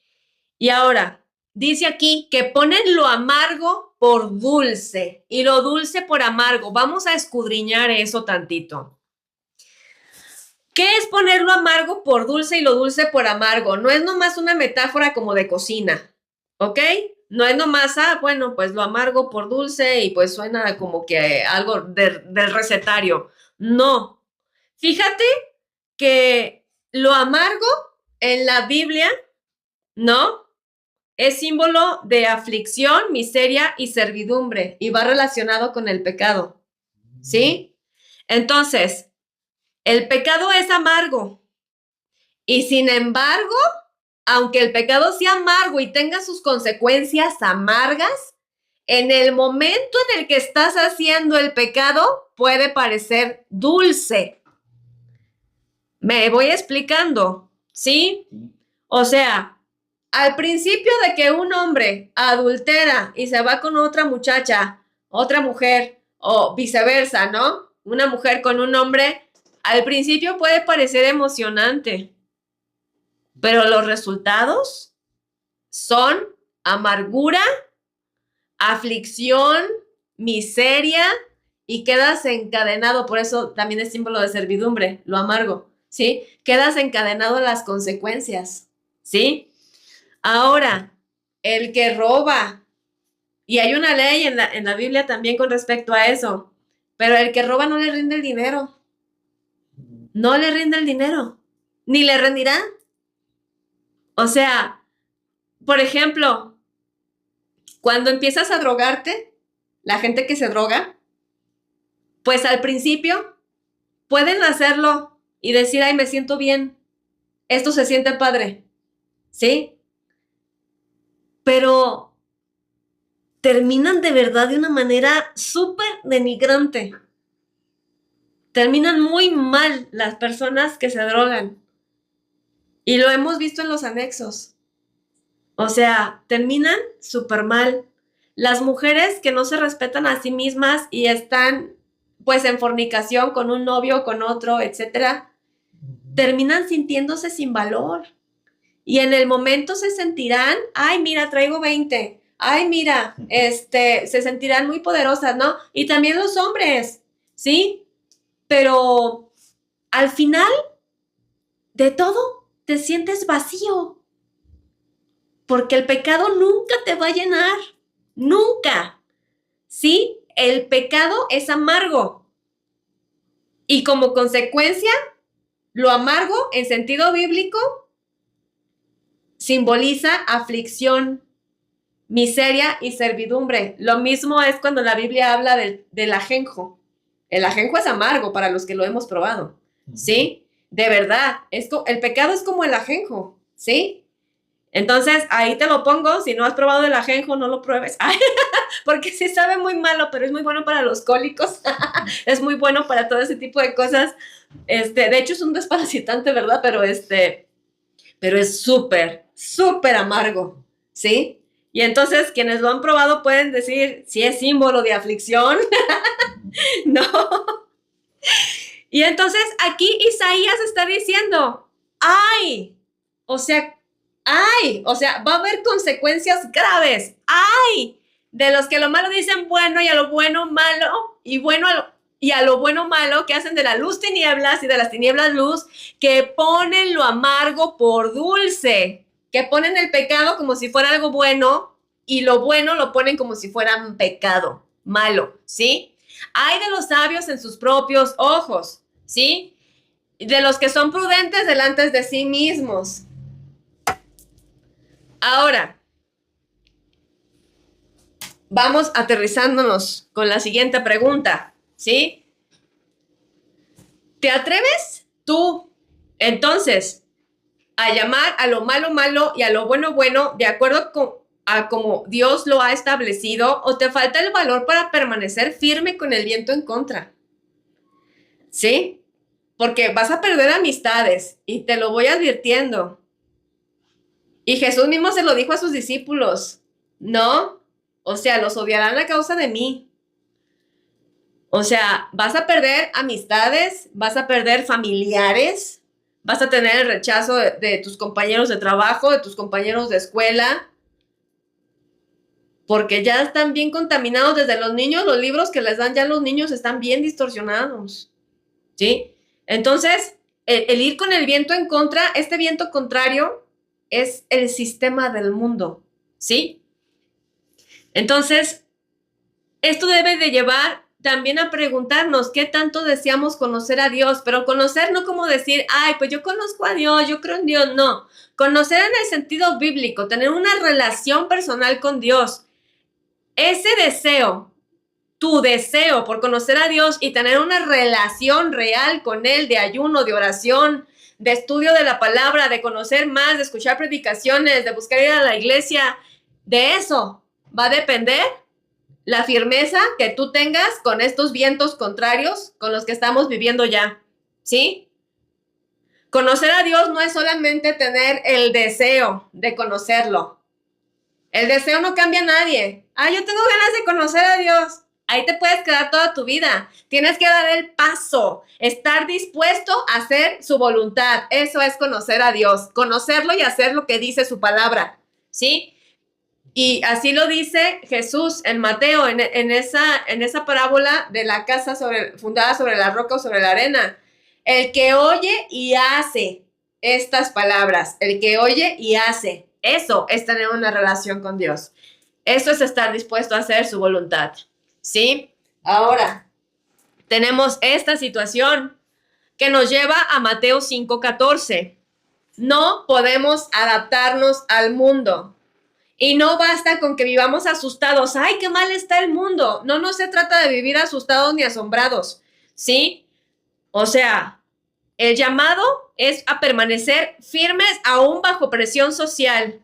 Y ahora, dice aquí que ponen lo amargo por dulce y lo dulce por amargo. Vamos a escudriñar eso tantito. ¿Qué es poner lo amargo por dulce y lo dulce por amargo? No es nomás una metáfora como de cocina, ¿ok? No es nomás, bueno, pues lo amargo por dulce y pues suena como que algo del recetario. No. Fíjate que lo amargo en la Biblia, ¿no? es símbolo de aflicción, miseria y servidumbre y va relacionado con el pecado, ¿sí? Entonces, el pecado es amargo y sin embargo, aunque el pecado sea amargo y tenga sus consecuencias amargas, en el momento en el que estás haciendo el pecado puede parecer dulce. Me voy explicando, ¿sí? O sea, al principio de que un hombre adultera y se va con otra muchacha, otra mujer, o viceversa, ¿no? Una mujer con un hombre, al principio puede parecer emocionante, pero los resultados son amargura, aflicción, miseria y quedas encadenado, por eso también es símbolo de servidumbre, lo amargo, ¿sí? Quedas encadenado a las consecuencias, ¿sí? Ahora, el que roba, y hay una ley en la Biblia también con respecto a eso, pero el que roba no le rinde el dinero, no le rinde el dinero, ni le rendirá. O sea, por ejemplo, cuando empiezas a drogarte, la gente que se droga, pues al principio pueden hacerlo y decir, ay, me siento bien, esto se siente padre, ¿sí? Pero terminan de verdad de una manera súper denigrante. Terminan muy mal las personas que se drogan. Y lo hemos visto en los anexos. O sea, terminan súper mal. Las mujeres que no se respetan a sí mismas y están pues en fornicación con un novio, con otro, etcétera, terminan sintiéndose sin valor. Y en el momento se sentirán, ay, mira, traigo 20. Ay, mira, se sentirán muy poderosas, ¿no? Y también los hombres, ¿sí? Pero al final de todo te sientes vacío. Porque el pecado nunca te va a llenar. Nunca. ¿Sí? El pecado es amargo. Y como consecuencia, lo amargo en sentido bíblico simboliza aflicción, miseria y servidumbre. Lo mismo es cuando la Biblia habla del ajenjo. El ajenjo es amargo para los que lo hemos probado, ¿sí? De verdad, el pecado es como el ajenjo, ¿sí? Entonces, ahí te lo pongo. Si no has probado el ajenjo, no lo pruebes. Porque sí sabe muy malo, pero es muy bueno para los cólicos. Es muy bueno para todo ese tipo de cosas. De hecho, es un desparasitante, ¿verdad? Pero es súper, súper amargo, ¿sí? Y entonces, quienes lo han probado pueden decir si es símbolo de aflicción. No. Y entonces, aquí Isaías está diciendo, ¡ay! O sea, va a haber consecuencias graves. ¡Ay! De los que lo malo dicen bueno y a lo bueno malo, y a lo bueno malo, que hacen de la luz tinieblas y de las tinieblas luz, que ponen lo amargo por dulce, que ponen el pecado como si fuera algo bueno y lo bueno lo ponen como si fuera un pecado malo, ¿sí? Hay de los sabios en sus propios ojos, ¿sí? De los que son prudentes delante de sí mismos. Ahora, vamos aterrizándonos con la siguiente pregunta, ¿sí? ¿Te atreves tú, entonces, a llamar a lo malo malo y a lo bueno bueno de acuerdo a como Dios lo ha establecido, o te falta el valor para permanecer firme con el viento en contra? ¿Sí? Porque vas a perder amistades y te lo voy advirtiendo. Y Jesús mismo se lo dijo a sus discípulos, ¿no? O sea, los odiarán a causa de mí. O sea, vas a perder amistades, vas a perder familiares, vas a tener el rechazo de tus compañeros de trabajo, de tus compañeros de escuela, porque ya están bien contaminados desde los niños. Los libros que les dan ya los niños están bien distorsionados, ¿sí? Entonces, el ir con el viento en contra, este viento contrario es el sistema del mundo, ¿sí? Entonces, esto debe de llevar también a preguntarnos qué tanto deseamos conocer a Dios, pero conocer no como decir, ay, pues yo conozco a Dios, yo creo en Dios, no. Conocer en el sentido bíblico, tener una relación personal con Dios. Ese deseo, tu deseo por conocer a Dios y tener una relación real con Él, de ayuno, de oración, de estudio de la palabra, de conocer más, de escuchar predicaciones, de buscar ir a la iglesia, de eso va a depender la firmeza que tú tengas con estos vientos contrarios con los que estamos viviendo ya, ¿sí? Conocer a Dios no es solamente tener el deseo de conocerlo. El deseo no cambia a nadie. Ah, yo tengo ganas de conocer a Dios. Ahí te puedes quedar toda tu vida. Tienes que dar el paso, estar dispuesto a hacer su voluntad. Eso es conocer a Dios, conocerlo y hacer lo que dice su palabra, ¿sí? Y así lo dice Jesús en Mateo, en esa parábola de la casa fundada sobre la roca o sobre la arena. El que oye y hace estas palabras, el que oye y hace, eso es tener una relación con Dios. Eso es estar dispuesto a hacer su voluntad, ¿sí? Ahora, tenemos esta situación que nos lleva a Mateo 5:14. No podemos adaptarnos al mundo. Y no basta con que vivamos asustados. ¡Ay, qué mal está el mundo! No se trata de vivir asustados ni asombrados, ¿sí? O sea, el llamado es a permanecer firmes aún bajo presión social.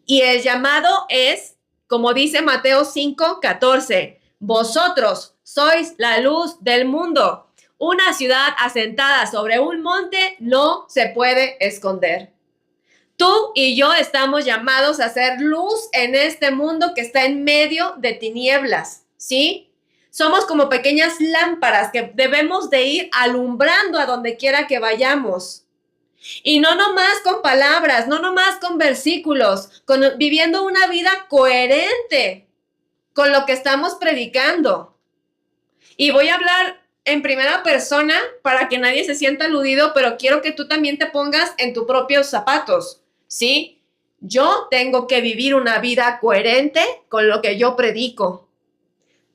Y el llamado es, como dice Mateo 5:14, vosotros sois la luz del mundo. Una ciudad asentada sobre un monte no se puede esconder. Tú y yo estamos llamados a hacer luz en este mundo que está en medio de tinieblas, ¿sí? Somos como pequeñas lámparas que debemos de ir alumbrando a donde quiera que vayamos. Y no nomás con palabras, no nomás con versículos, viviendo una vida coherente con lo que estamos predicando. Y voy a hablar en primera persona para que nadie se sienta aludido, pero quiero que tú también te pongas en tus propios zapatos, ¿sí? Yo tengo que vivir una vida coherente con lo que yo predico.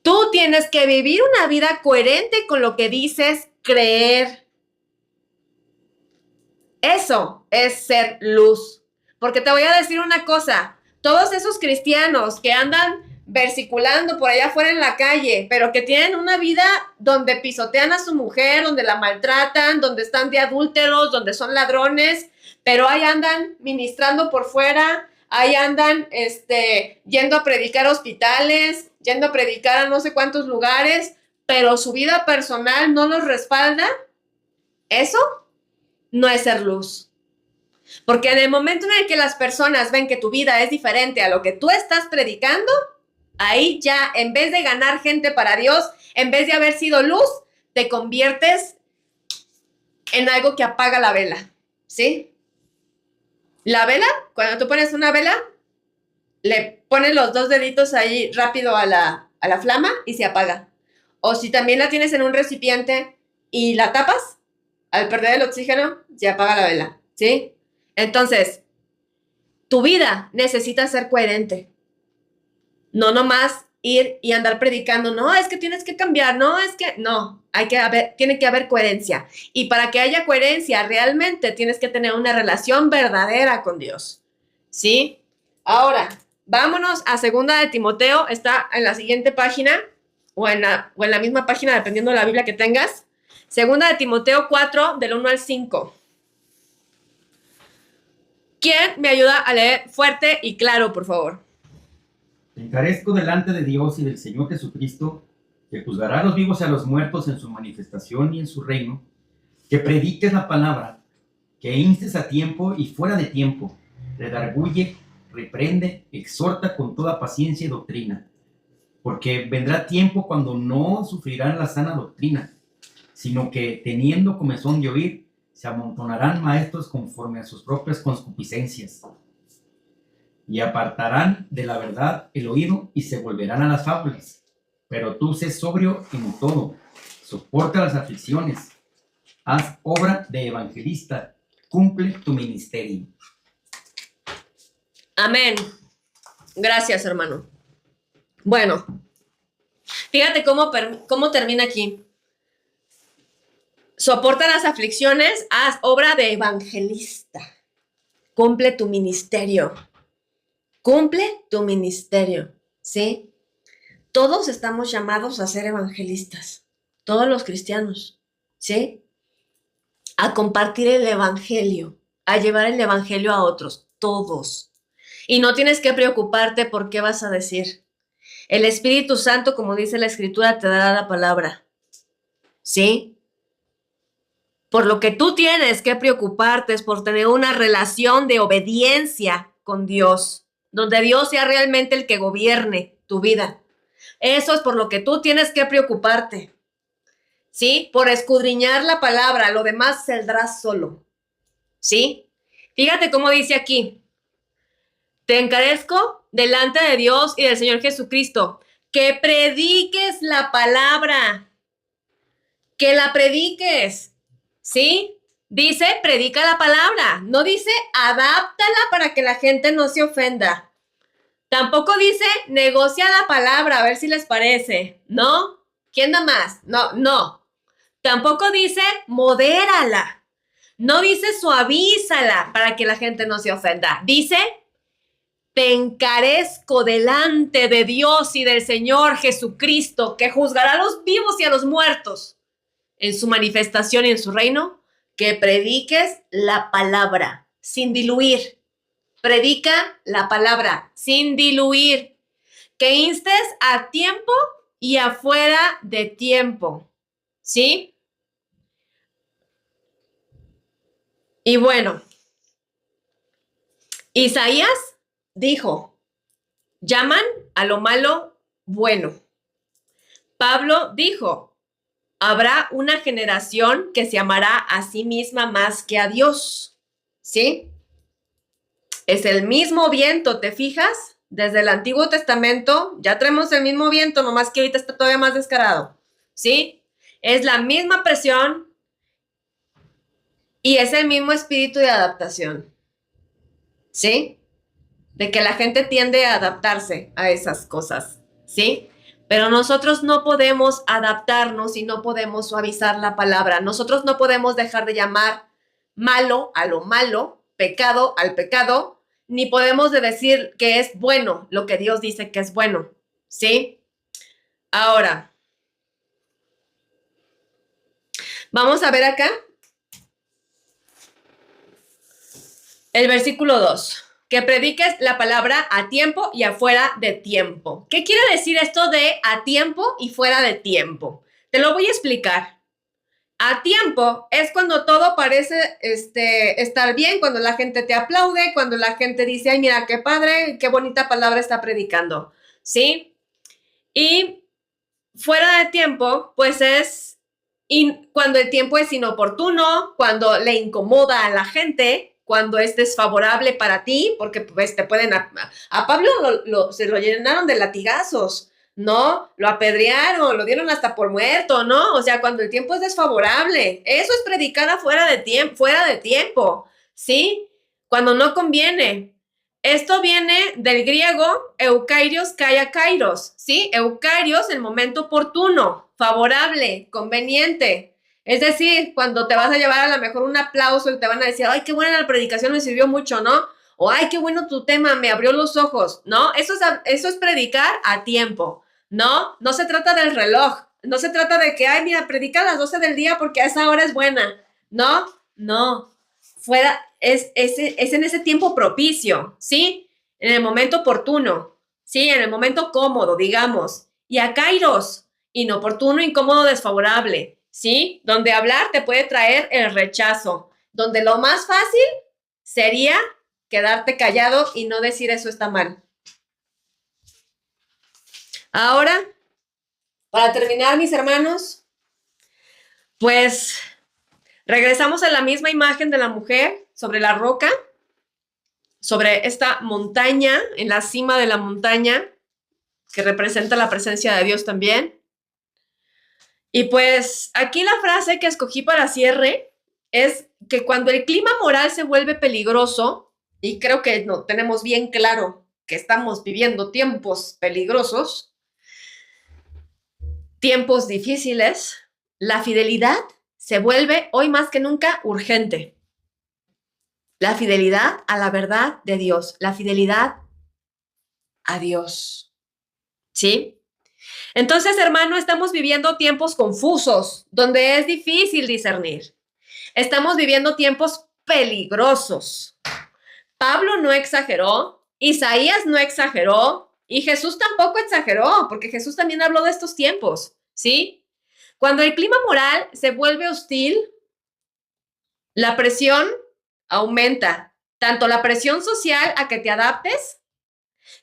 Tú tienes que vivir una vida coherente con lo que dices creer. Eso es ser luz. Porque te voy a decir una cosa, todos esos cristianos que andan versiculando por allá afuera en la calle, pero que tienen una vida donde pisotean a su mujer, donde la maltratan, donde están de adúlteros, donde son ladrones, pero ahí andan ministrando por fuera, ahí andan yendo a predicar a hospitales, yendo a predicar a no sé cuántos lugares, pero su vida personal no los respalda. Eso no es ser luz. Porque en el momento en el que las personas ven que tu vida es diferente a lo que tú estás predicando, ahí ya, en vez de ganar gente para Dios, en vez de haber sido luz, te conviertes en algo que apaga la vela, ¿sí? La vela, cuando tú pones una vela, le pones los 2 deditos ahí rápido a la flama y se apaga. O si también la tienes en un recipiente y la tapas, al perder el oxígeno, se apaga la vela, ¿sí? Entonces, tu vida necesita ser coherente. No nomás ir y andar predicando, no, es que tienes que cambiar, no, es que, no, tiene que haber coherencia. Y para que haya coherencia, realmente tienes que tener una relación verdadera con Dios, ¿sí? Ahora, vámonos a 2 de Timoteo, está en la siguiente página, o en la misma página, dependiendo de la Biblia que tengas. 2 de Timoteo 4, del 1 al 5. ¿Quién me ayuda a leer fuerte y claro, por favor? Te encarezco delante de Dios y del Señor Jesucristo, que juzgará a los vivos y a los muertos en su manifestación y en su reino, que prediques la palabra, que instes a tiempo y fuera de tiempo, redarguye, reprende, exhorta con toda paciencia y doctrina, porque vendrá tiempo cuando no sufrirán la sana doctrina, sino que, teniendo comezón de oír, se amontonarán maestros conforme a sus propias concupiscencias, y apartarán de la verdad el oído y se volverán a las fábulas. Pero tú sé sobrio en todo, soporta las aflicciones, haz obra de evangelista, cumple tu ministerio. Amén. Gracias, hermano. Bueno, Fíjate cómo termina aquí. Soporta las aflicciones, haz obra de evangelista. Cumple tu ministerio. Cumple tu ministerio, ¿sí? Todos estamos llamados a ser evangelistas. Todos los cristianos, ¿sí? A compartir el evangelio, a llevar el evangelio a otros, todos. Y no tienes que preocuparte por qué vas a decir. El Espíritu Santo, como dice la Escritura, te dará la palabra, ¿sí? Por lo que tú tienes que preocuparte es por tener una relación de obediencia con Dios, donde Dios sea realmente el que gobierne tu vida. Eso es por lo que tú tienes que preocuparte, ¿sí? Por escudriñar la palabra, lo demás saldrá solo, ¿sí? Fíjate cómo dice aquí, te encarezco delante de Dios y del Señor Jesucristo, que prediques la palabra, que la prediques, ¿sí? Dice, predica la palabra, no dice, adáptala para que la gente no se ofenda. Tampoco dice, negocia la palabra, a ver si les parece, ¿no? ¿Quién da más? No. Tampoco dice, modérala. No dice, suavízala para que la gente no se ofenda. Dice, te encarezco delante de Dios y del Señor Jesucristo, que juzgará a los vivos y a los muertos en su manifestación y en su reino, que prediques la palabra sin diluir. Predica la palabra sin diluir. Que instes a tiempo y afuera de tiempo. ¿Sí? Y bueno, Isaías dijo, llaman a lo malo bueno. Pablo dijo, habrá una generación que se amará a sí misma más que a Dios. ¿Sí? Es el mismo viento, ¿te fijas? Desde el Antiguo Testamento ya traemos el mismo viento, nomás que ahorita está todavía más descarado, ¿sí? Es la misma presión y es el mismo espíritu de adaptación, ¿sí? De que la gente tiende a adaptarse a esas cosas, ¿sí? Pero nosotros no podemos adaptarnos y no podemos suavizar la palabra. Nosotros no podemos dejar de llamar malo a lo malo, pecado al pecado, ni podemos de decir que es bueno lo que Dios dice que es bueno, ¿sí? Ahora, vamos a ver acá el versículo 2. Que prediques la palabra a tiempo y afuera de tiempo. ¿Qué quiere decir esto de a tiempo y fuera de tiempo? Te lo voy a explicar. A tiempo es cuando todo parece estar bien, cuando la gente te aplaude, cuando la gente dice, ay, mira, qué padre, qué bonita palabra está predicando, ¿sí? Y fuera de tiempo, pues es cuando el tiempo es inoportuno, cuando le incomoda a la gente, cuando es desfavorable para ti, porque pues te pueden... A Pablo se lo llenaron de latigazos, ¿no? Lo apedrearon, lo dieron hasta por muerto, ¿no? O sea, cuando el tiempo es desfavorable, eso es predicar fuera de tiempo, ¿sí? Cuando no conviene. Esto viene del griego eukairios, kairos, ¿sí? Eukairios, el momento oportuno, favorable, conveniente. Es decir, cuando te vas a llevar a lo mejor un aplauso y te van a decir, ay, qué buena la predicación, me sirvió mucho, ¿no? O, ay, qué bueno tu tema, me abrió los ojos, ¿no? Eso es predicar a tiempo, ¿no? No se trata del reloj, no se trata de que, ay, mira, predica a las 12 del día porque a esa hora es buena, ¿no? No, es en ese tiempo propicio, ¿sí? En el momento oportuno, ¿sí? En el momento cómodo, digamos. Y a kairos, inoportuno, incómodo, desfavorable, ¿sí? Donde hablar te puede traer el rechazo, donde lo más fácil sería quedarte callado y no decir eso está mal. Ahora, para terminar, mis hermanos, pues regresamos a la misma imagen de la mujer sobre la roca, sobre esta montaña, en la cima de la montaña, que representa la presencia de Dios también. Y pues aquí la frase que escogí para cierre es que cuando el clima moral se vuelve peligroso, y creo que no tenemos bien claro que estamos viviendo tiempos peligrosos, tiempos difíciles, la fidelidad se vuelve hoy más que nunca urgente. La fidelidad a la verdad de Dios, la fidelidad a Dios. ¿Sí? Entonces, hermano, estamos viviendo tiempos confusos, donde es difícil discernir. Estamos viviendo tiempos peligrosos. Pablo no exageró, Isaías no exageró, y Jesús tampoco exageró, porque Jesús también habló de estos tiempos, ¿sí? Cuando el clima moral se vuelve hostil, la presión aumenta, tanto la presión social a que te adaptes,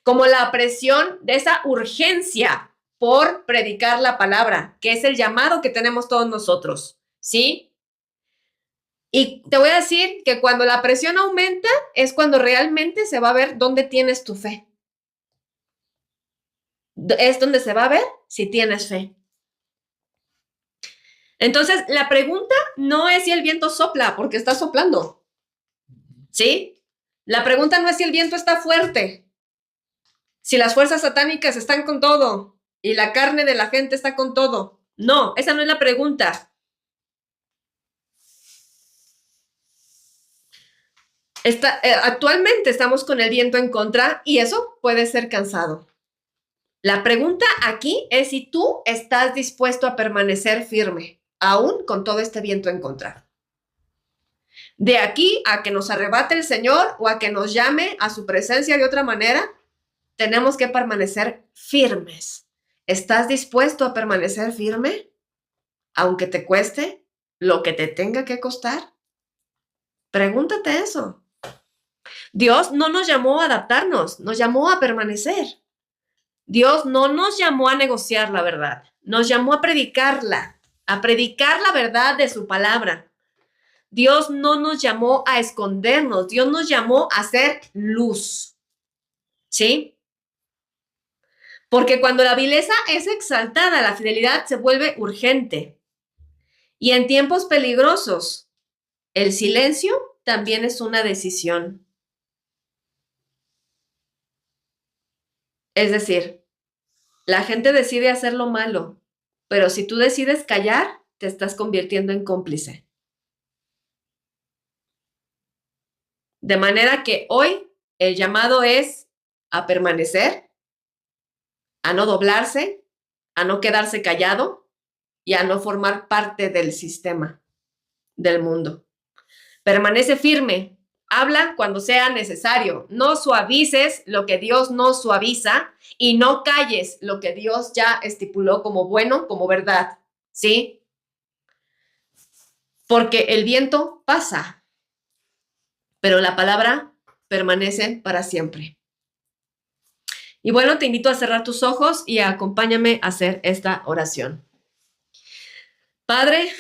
como la presión de esa urgencia por predicar la palabra, que es el llamado que tenemos todos nosotros, ¿sí? Y te voy a decir que cuando la presión aumenta es cuando realmente se va a ver dónde tienes tu fe. Es donde se va a ver si tienes fe. Entonces, la pregunta no es si el viento sopla, porque está soplando, ¿sí? La pregunta no es si el viento está fuerte, si las fuerzas satánicas están con todo y la carne de la gente está con todo. No, esa no es la pregunta. Actualmente estamos con el viento en contra y eso puede ser cansado. La pregunta aquí es si tú estás dispuesto a permanecer firme, aún con todo este viento en contra. De aquí a que nos arrebate el Señor o a que nos llame a su presencia de otra manera, tenemos que permanecer firmes. ¿Estás dispuesto a permanecer firme? Aunque te cueste lo que te tenga que costar. Pregúntate eso. Dios no nos llamó a adaptarnos, nos llamó a permanecer. Dios no nos llamó a negociar la verdad, nos llamó a predicar la verdad de su palabra. Dios no nos llamó a escondernos, Dios nos llamó a ser luz. ¿Sí? Porque cuando la vileza es exaltada, la fidelidad se vuelve urgente. Y en tiempos peligrosos, el silencio también es una decisión. Es decir, la gente decide hacer lo malo, pero si tú decides callar, te estás convirtiendo en cómplice. De manera que hoy el llamado es a permanecer, a no doblarse, a no quedarse callado y a no formar parte del sistema, del mundo. Permanece firme, habla cuando sea necesario, no suavices lo que Dios no suaviza y no calles lo que Dios ya estipuló como bueno, como verdad, ¿sí? Porque el viento pasa, pero la palabra permanece para siempre. Y bueno, te invito a cerrar tus ojos y acompáñame a hacer esta oración. Padre,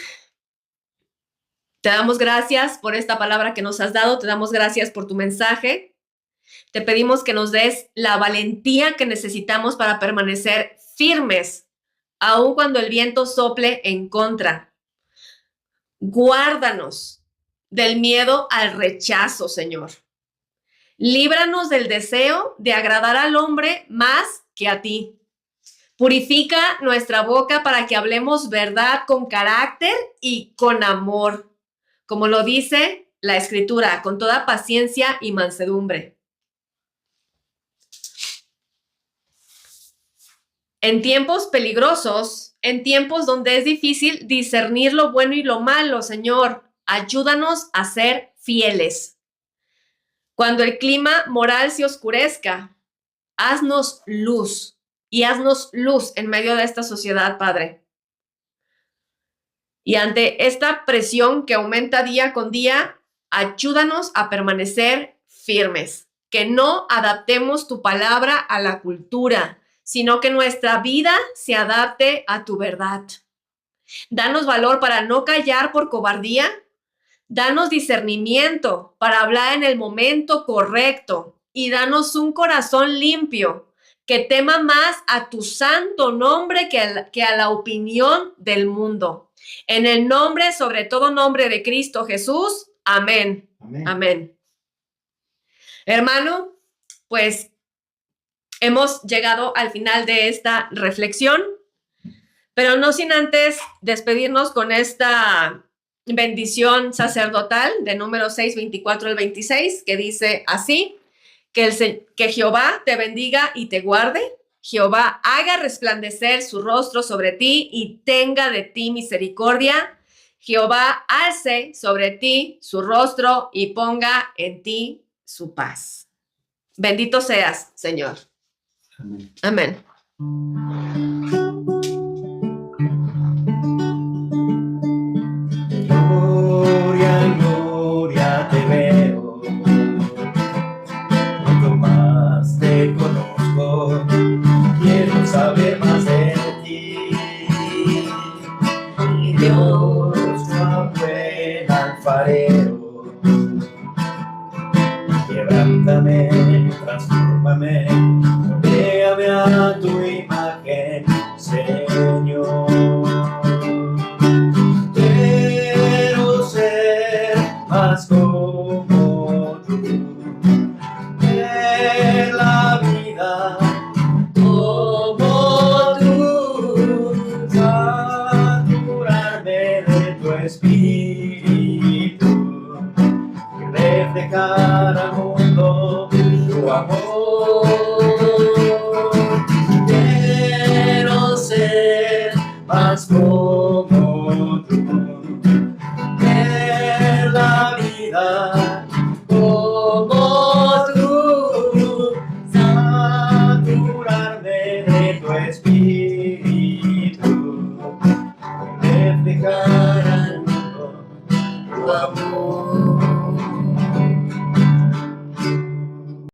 te damos gracias por esta palabra que nos has dado, te damos gracias por tu mensaje. Te pedimos que nos des la valentía que necesitamos para permanecer firmes, aun cuando el viento sople en contra. Guárdanos del miedo al rechazo, Señor. Líbranos del deseo de agradar al hombre más que a ti. Purifica nuestra boca para que hablemos verdad con carácter y con amor, como lo dice la Escritura, con toda paciencia y mansedumbre. En tiempos peligrosos, en tiempos donde es difícil discernir lo bueno y lo malo, Señor, ayúdanos a ser fieles. Cuando el clima moral se oscurezca, haznos luz y haznos luz en medio de esta sociedad, Padre. Y ante esta presión que aumenta día con día, ayúdanos a permanecer firmes, que no adaptemos tu palabra a la cultura, sino que nuestra vida se adapte a tu verdad. Danos valor para no callar por cobardía. Danos discernimiento para hablar en el momento correcto y danos un corazón limpio que tema más a tu santo nombre que a la opinión del mundo. En el nombre, sobre todo nombre de Cristo Jesús. Amén. Amén. Amén. Hermano, pues hemos llegado al final de esta reflexión. Pero no sin antes despedirnos con esta bendición sacerdotal de número 6, 24 al 26, que dice así: que Jehová te bendiga y te guarde, Jehová haga resplandecer su rostro sobre ti y tenga de ti misericordia, Jehová alce sobre ti su rostro y ponga en ti su paz. Bendito seas, Señor. Amén. Amén. Gloria, gloria te veo, cuanto más te conozco, quiero saber más de ti. Mi Dios, cuán buen alfarero, quebrántame, transfórmame, moldéame a tu imagen, Señor. Quiero ser más como tú, ver la vida como tú, saturarme de tu espíritu y reflejar al mundo tu amor. Quiero ser más como tú, ver la vida